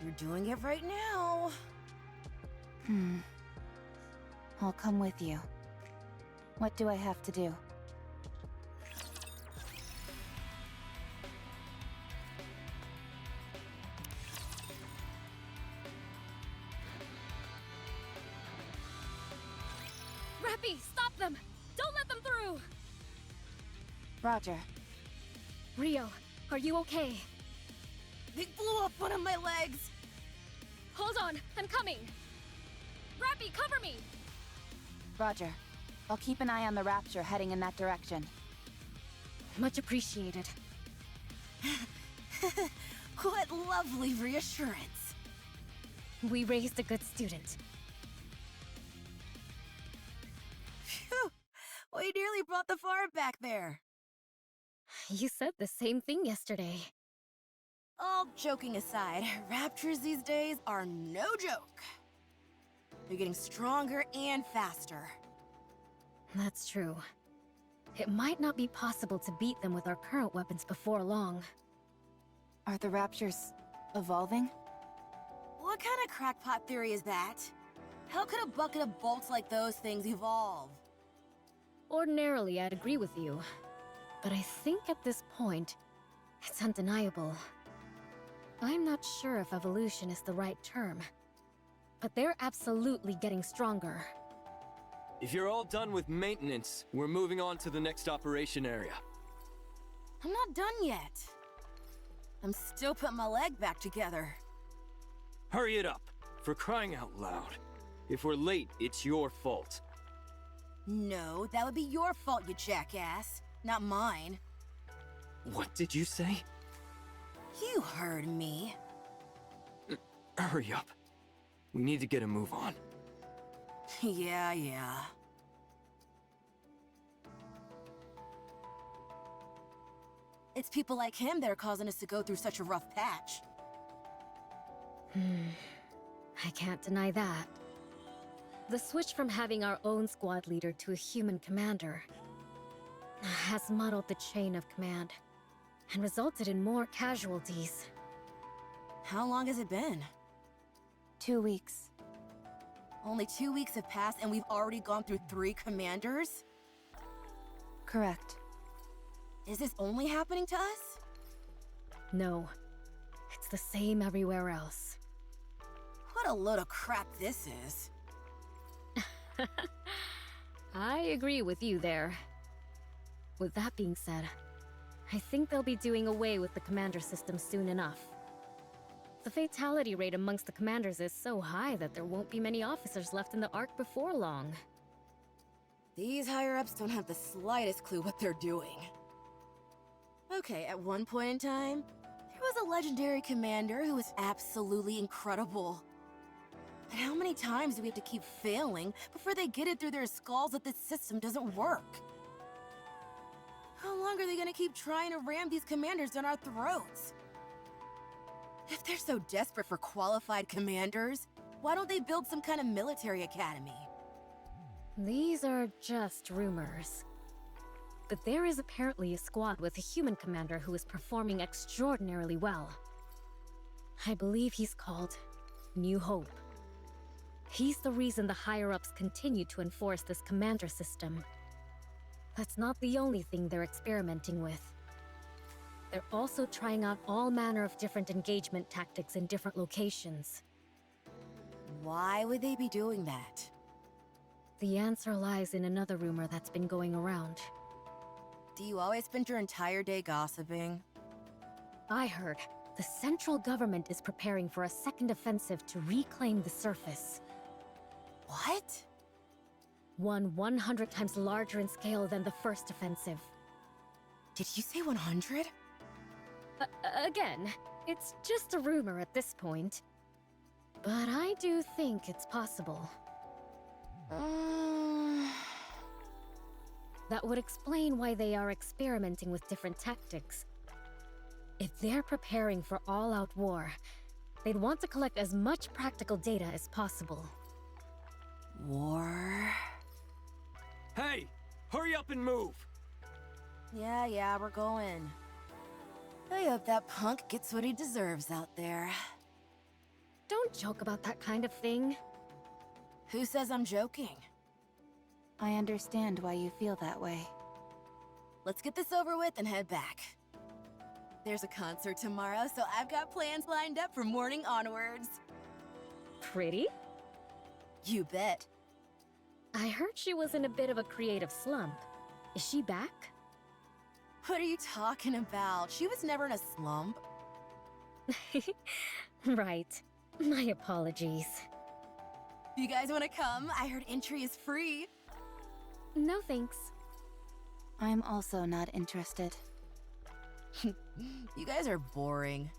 You're doing it right now. I'll come with you. What do I have to do? Rapi, stop them! Don't let them through! Roger. Rio, are you okay? They blew up one of my legs! Hold on, I'm coming! Rapi, cover me! Roger. I'll keep an eye on the Rapture heading in that direction. Much appreciated. What lovely reassurance. We raised a good student. Phew! We nearly brought the farm back there. You said the same thing yesterday. All joking aside, raptures these days are no joke. They're getting stronger and faster. That's true. It might not be possible to beat them with our current weapons before long. Are the Raptures evolving? What kind of crackpot theory is that? How could a bucket of bolts like those things evolve? Ordinarily, I'd agree with you. But I think at this point, it's undeniable. I'm not sure if evolution is the right term, but they're absolutely getting stronger. If you're all done with maintenance, we're moving on to the next operation area. I'm not done yet. I'm still putting my leg back together. Hurry it up, for crying out loud. If we're late, it's your fault. No, that would be your fault, you jackass. Not mine. What did you say? You heard me. Hurry up. We need to get a move on. Yeah. It's people like him that are causing us to go through such a rough patch. I can't deny that. The switch from having our own squad leader to a human commander has muddled the chain of command and resulted in more casualties. How long has it been? 2 weeks. Only 2 weeks have passed and we've already gone through 3 commanders? Correct. Is this only happening to us? No, it's the same everywhere else. What a load of crap this is. I agree with you there. With that being said, I think they'll be doing away with the commander system soon enough. The fatality rate amongst the commanders is so high that there won't be many officers left in the Ark before long. These higher-ups don't have the slightest clue what they're doing. Okay, at one point in time, there was a legendary commander who was absolutely incredible. But how many times do we have to keep failing before they get it through their skulls that this system doesn't work? How long are they gonna keep trying to ram these commanders down our throats? If they're so desperate for qualified commanders, why don't they build some kind of military academy? These are just rumors. But there is apparently a squad with a human commander who is performing extraordinarily well. I believe he's called New Hope. He's the reason the higher-ups continue to enforce this commander system. That's not the only thing they're experimenting with. They're also trying out all manner of different engagement tactics in different locations. Why would they be doing that? The answer lies in another rumor that's been going around. Do you always spend your entire day gossiping? I heard the central government is preparing for a second offensive to reclaim the surface. What? One 100 times larger in scale than the first offensive. Did you say 100? Again, it's just a rumor at this point. But I do think it's possible. That would explain why they are experimenting with different tactics. If they're preparing for all-out war, they'd want to collect as much practical data as possible. War? Hey! Hurry up and move! Yeah, we're going. I hope that punk gets what he deserves out there. Don't joke about that kind of thing. Who says I'm joking? I understand why you feel that way. Let's get this over with and head back. There's a concert tomorrow, so I've got plans lined up from morning onwards. Pretty? You bet. I heard she was in a bit of a creative slump. Is she back? What are you talking about? She was never in a slump. Right. My apologies. You guys want to come? I heard entry is free. No thanks. I'm also not interested. You guys are boring.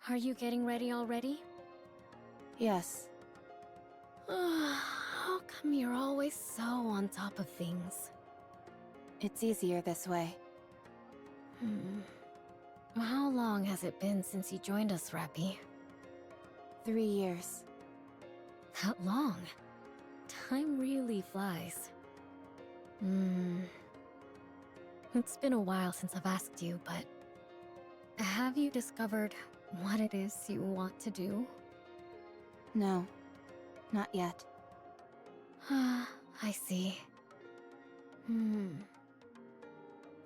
Are you getting ready already? Yes. How come you're always so on top of things? It's easier this way. How long has it been since you joined us, Rapi? 3 years. That long? Time really flies. It's been a while since I've asked you, but... have you discovered what it is you want to do? No, not yet. I see.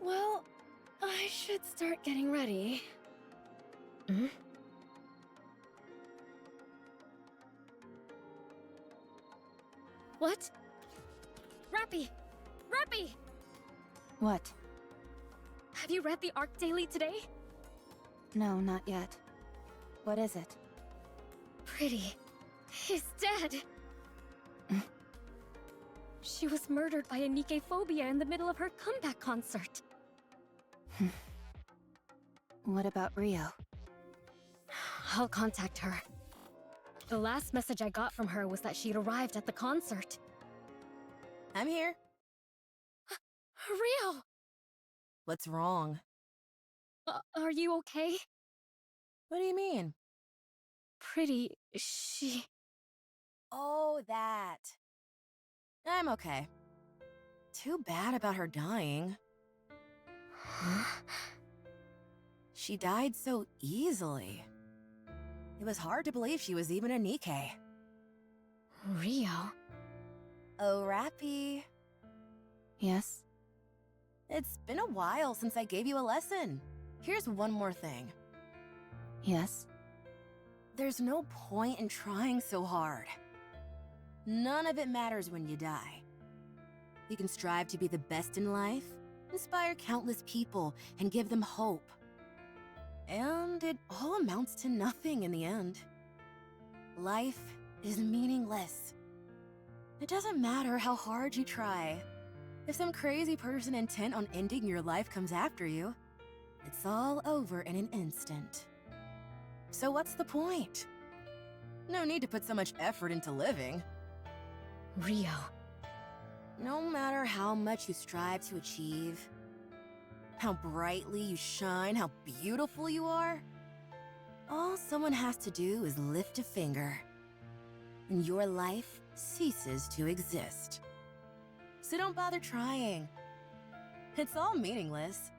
Well, I should start getting ready. What? Rapi! Rapi! What? Have you read the Arc Daily today? No, not yet. What is it? Pretty is dead. She was murdered by a NIKKE phobia in the middle of her comeback concert. What about Rio? I'll contact her. The last message I got from her was that she'd arrived at the concert. I'm here. Rio! What's wrong? Are you okay? What do you mean? Pretty, she... Oh, that. I'm okay. Too bad about her dying. She died so easily. It was hard to believe she was even a NIKKE. Rio? Oh, Rapi. Yes? It's been a while since I gave you a lesson. Here's one more thing. Yes? There's no point in trying so hard. None of it matters when you die. You can strive to be the best in life, inspire countless people, and give them hope. And it all amounts to nothing in the end. Life is meaningless. It doesn't matter how hard you try. If some crazy person intent on ending your life comes after you, it's all over in an instant. So what's the point? No need to put so much effort into living. Rio. No matter how much you strive to achieve, how brightly you shine, how beautiful you are, all someone has to do is lift a finger, and your life ceases to exist. So don't bother trying. It's all meaningless.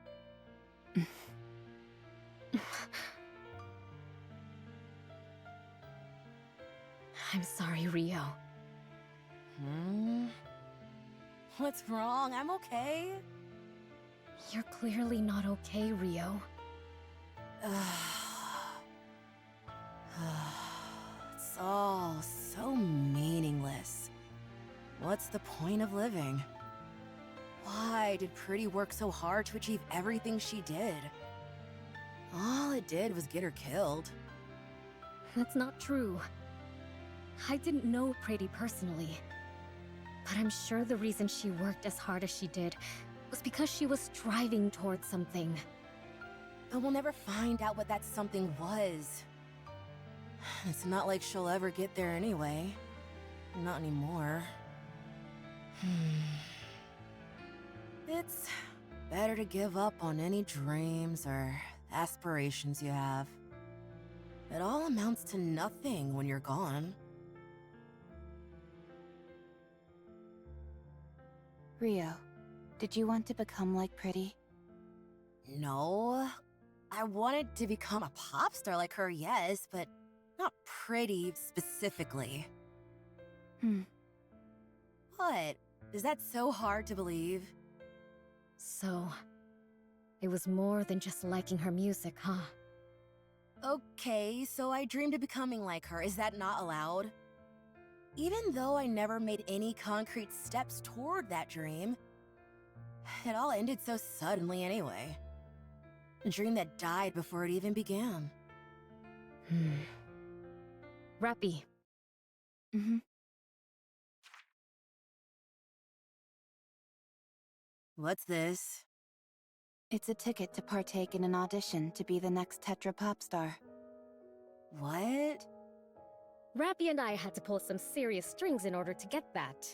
I'm sorry, Rio. What's wrong? I'm okay. You're clearly not okay, Rio. It's all so meaningless. What's the point of living? Why did Pretty work so hard to achieve everything she did? All it did was get her killed. That's not true. I didn't know Pretty personally. But I'm sure the reason she worked as hard as she did was because she was striving towards something. But we'll never find out what that something was. It's not like she'll ever get there anyway. Not anymore. It's better to give up on any dreams or aspirations you have. It all amounts to nothing when you're gone. Rio, did you want to become like Pretty? No. I wanted to become a pop star like her, yes, but not Pretty specifically. What? Is that so hard to believe? So, it was more than just liking her music, huh? Okay, so I dreamed of becoming like her. Is that not allowed? Even though I never made any concrete steps toward that dream, it all ended so suddenly anyway. A dream that died before it even began. Rapi. What's this? It's a ticket to partake in an audition to be the next Tetra pop star. What? Rapi and I had to pull some serious strings in order to get that.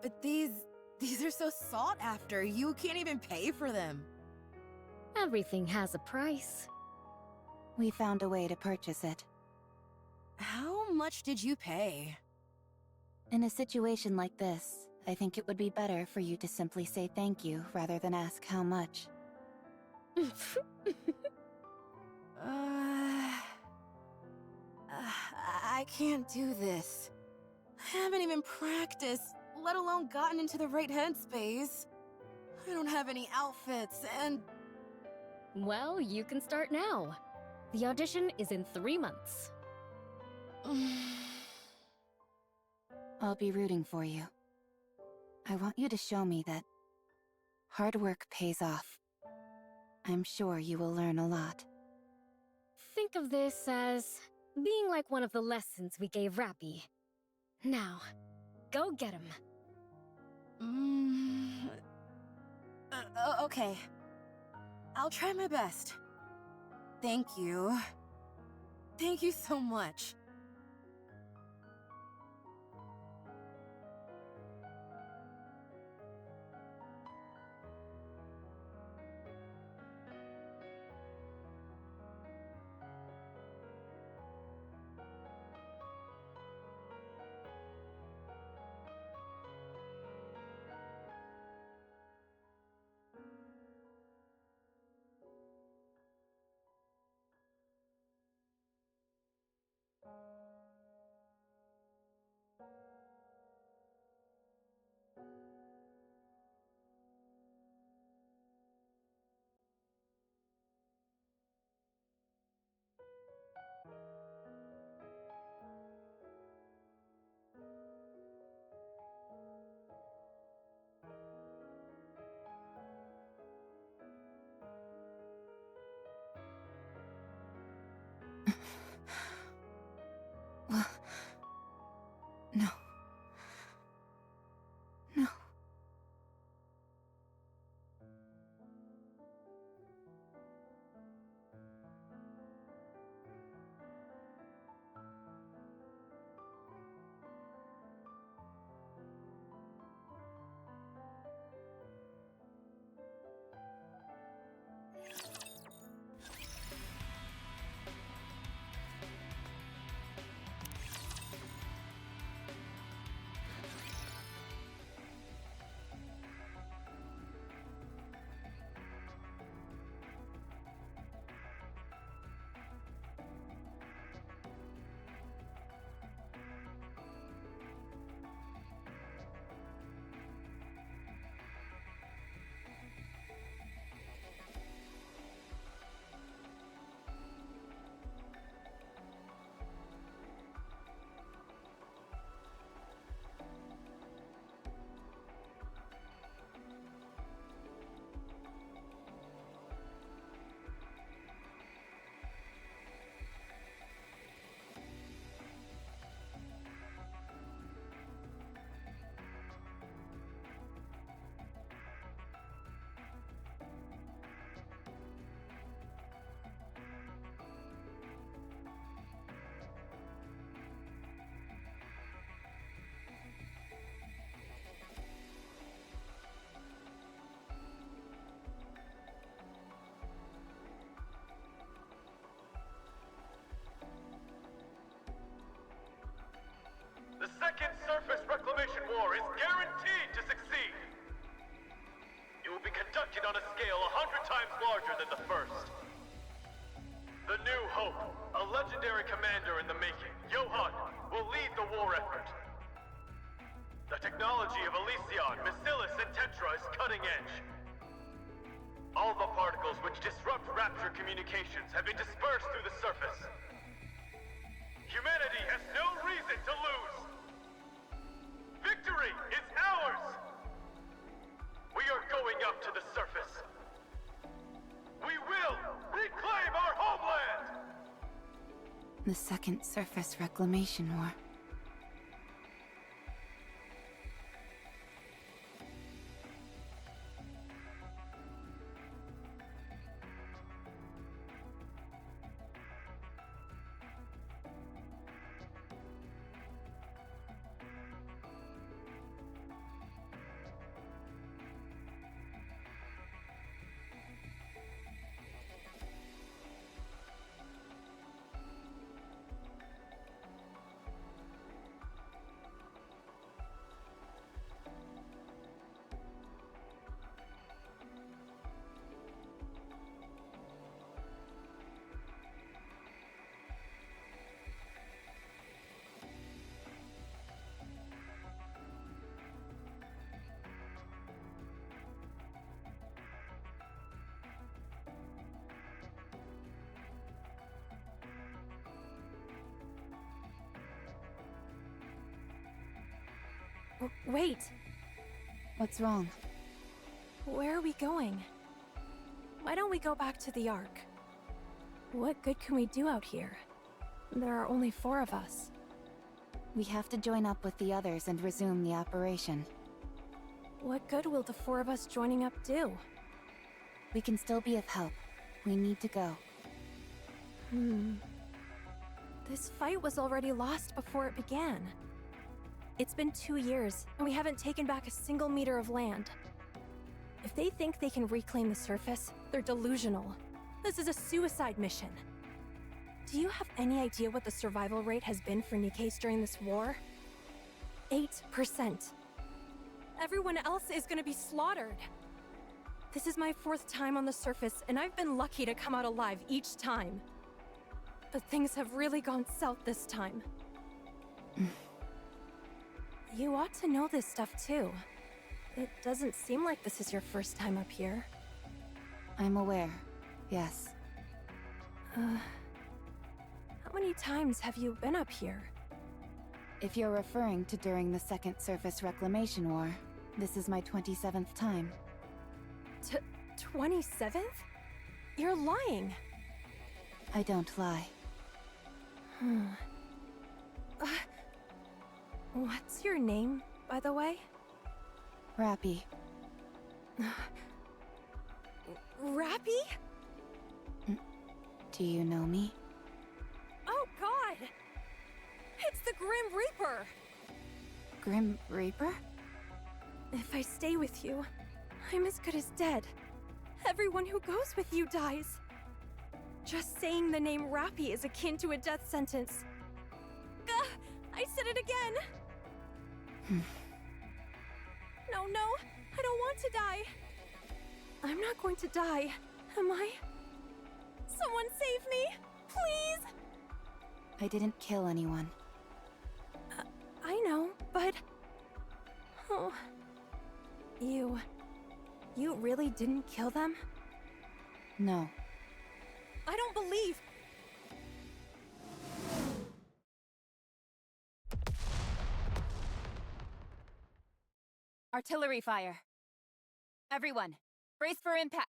But these are so sought after. You can't even pay for them. Everything has a price. We found a way to purchase it. How much did you pay? In a situation like this, I think it would be better for you to simply say thank you rather than ask how much. I can't do this. I haven't even practiced, let alone gotten into the right headspace. I don't have any outfits, and... Well, you can start now. The audition is in 3 months. I'll be rooting for you. I want you to show me that hard work pays off. I'm sure you will learn a lot. Think of this as being like one of the lessons we gave Rapi. Now, go get him. Okay. I'll try my best. Thank you. Thank you so much. Well, no. No. The second surface reclamation war is guaranteed to succeed. It will be conducted on a scale 100 times larger than the first. The New Hope, a legendary commander in the making, Johan, will lead the war effort. The technology of Elysion, Bacillus, and Tetra is cutting edge. All the particles which disrupt Rapture communications have been dispersed through the surface. Humanity has no reason to lose. Victory is ours! We are going up to the surface. We will reclaim our homeland! The second surface reclamation war. Wait, What's wrong? where are we going? Why don't we go back to the Ark? What good can we do out here? There are only 4 of us. We have to join up with the others and resume the operation. What good will the 4 of us joining up do? We can still be of help. We need to go. This fight was already lost before it began. It's been 2 years, and we haven't taken back a single meter of land. If they think they can reclaim the surface, they're delusional. This is a suicide mission. Do you have any idea what the survival rate has been for NIKKEs during this war? 8%. Everyone else is gonna be slaughtered. This is my 4th time on the surface, and I've been lucky to come out alive each time. But things have really gone south this time. You ought to know this stuff too. It doesn't seem like this is your first time up here. I'm aware. Yes. How many times have you been up here? If you're referring to during the Second Surface Reclamation War, this is my 27th time. 27th? You're lying. I don't lie. What's your name, by the way? Rapi. Rapi? Do you know me? Oh god! It's the Grim Reaper! Grim Reaper? If I stay with you, I'm as good as dead. Everyone who goes with you dies. Just saying the name Rapi is akin to a death sentence. Gah! I said it again! No, I don't want to die. I'm not going to die, am I? Someone save me, please! I didn't kill anyone. I know, but... Oh... You really didn't kill them? No. I don't believe... Artillery fire. Everyone, brace for impact.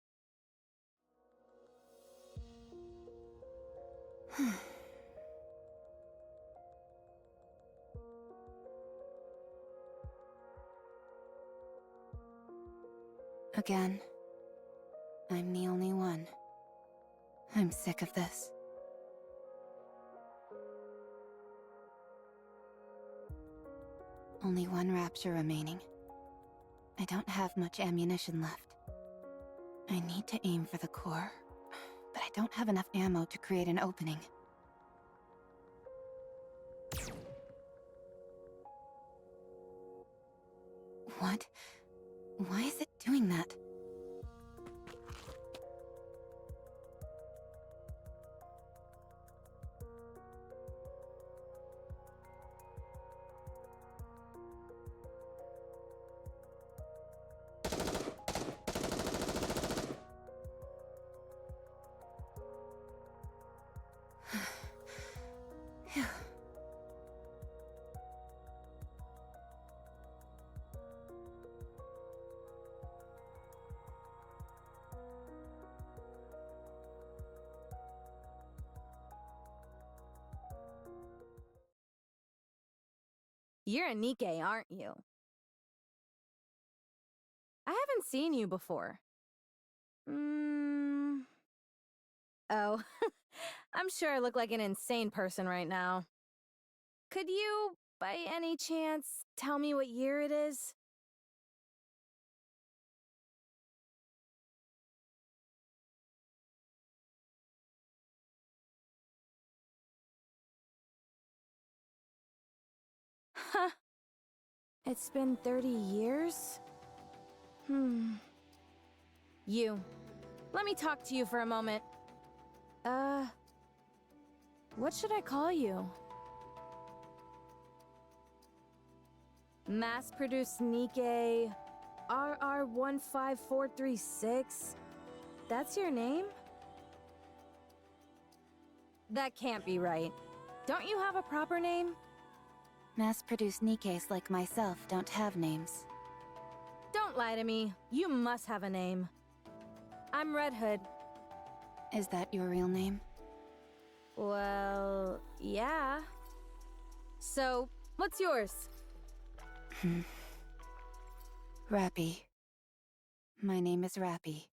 Again. I'm the only one. I'm sick of this. Only one rapture remaining. I don't have much ammunition left. I need to aim for the core, but I don't have enough ammo to create an opening. What? Why is it doing that? You're a NIKKE, aren't you? I haven't seen you before. Oh, I'm sure I look like an insane person right now. Could you, by any chance, tell me what year it is? Huh. It's been 30 years? You. Let me talk to you for a moment. What should I call you? Mass-produced NIKKE RR15436. That's your name? That can't be right. Don't you have a proper name? Mass-produced Nikke's like myself don't have names. Don't lie to me. You must have a name. I'm Red Hood. Is that your real name? Well, yeah. So, what's yours? Rapi. My name is Rapi.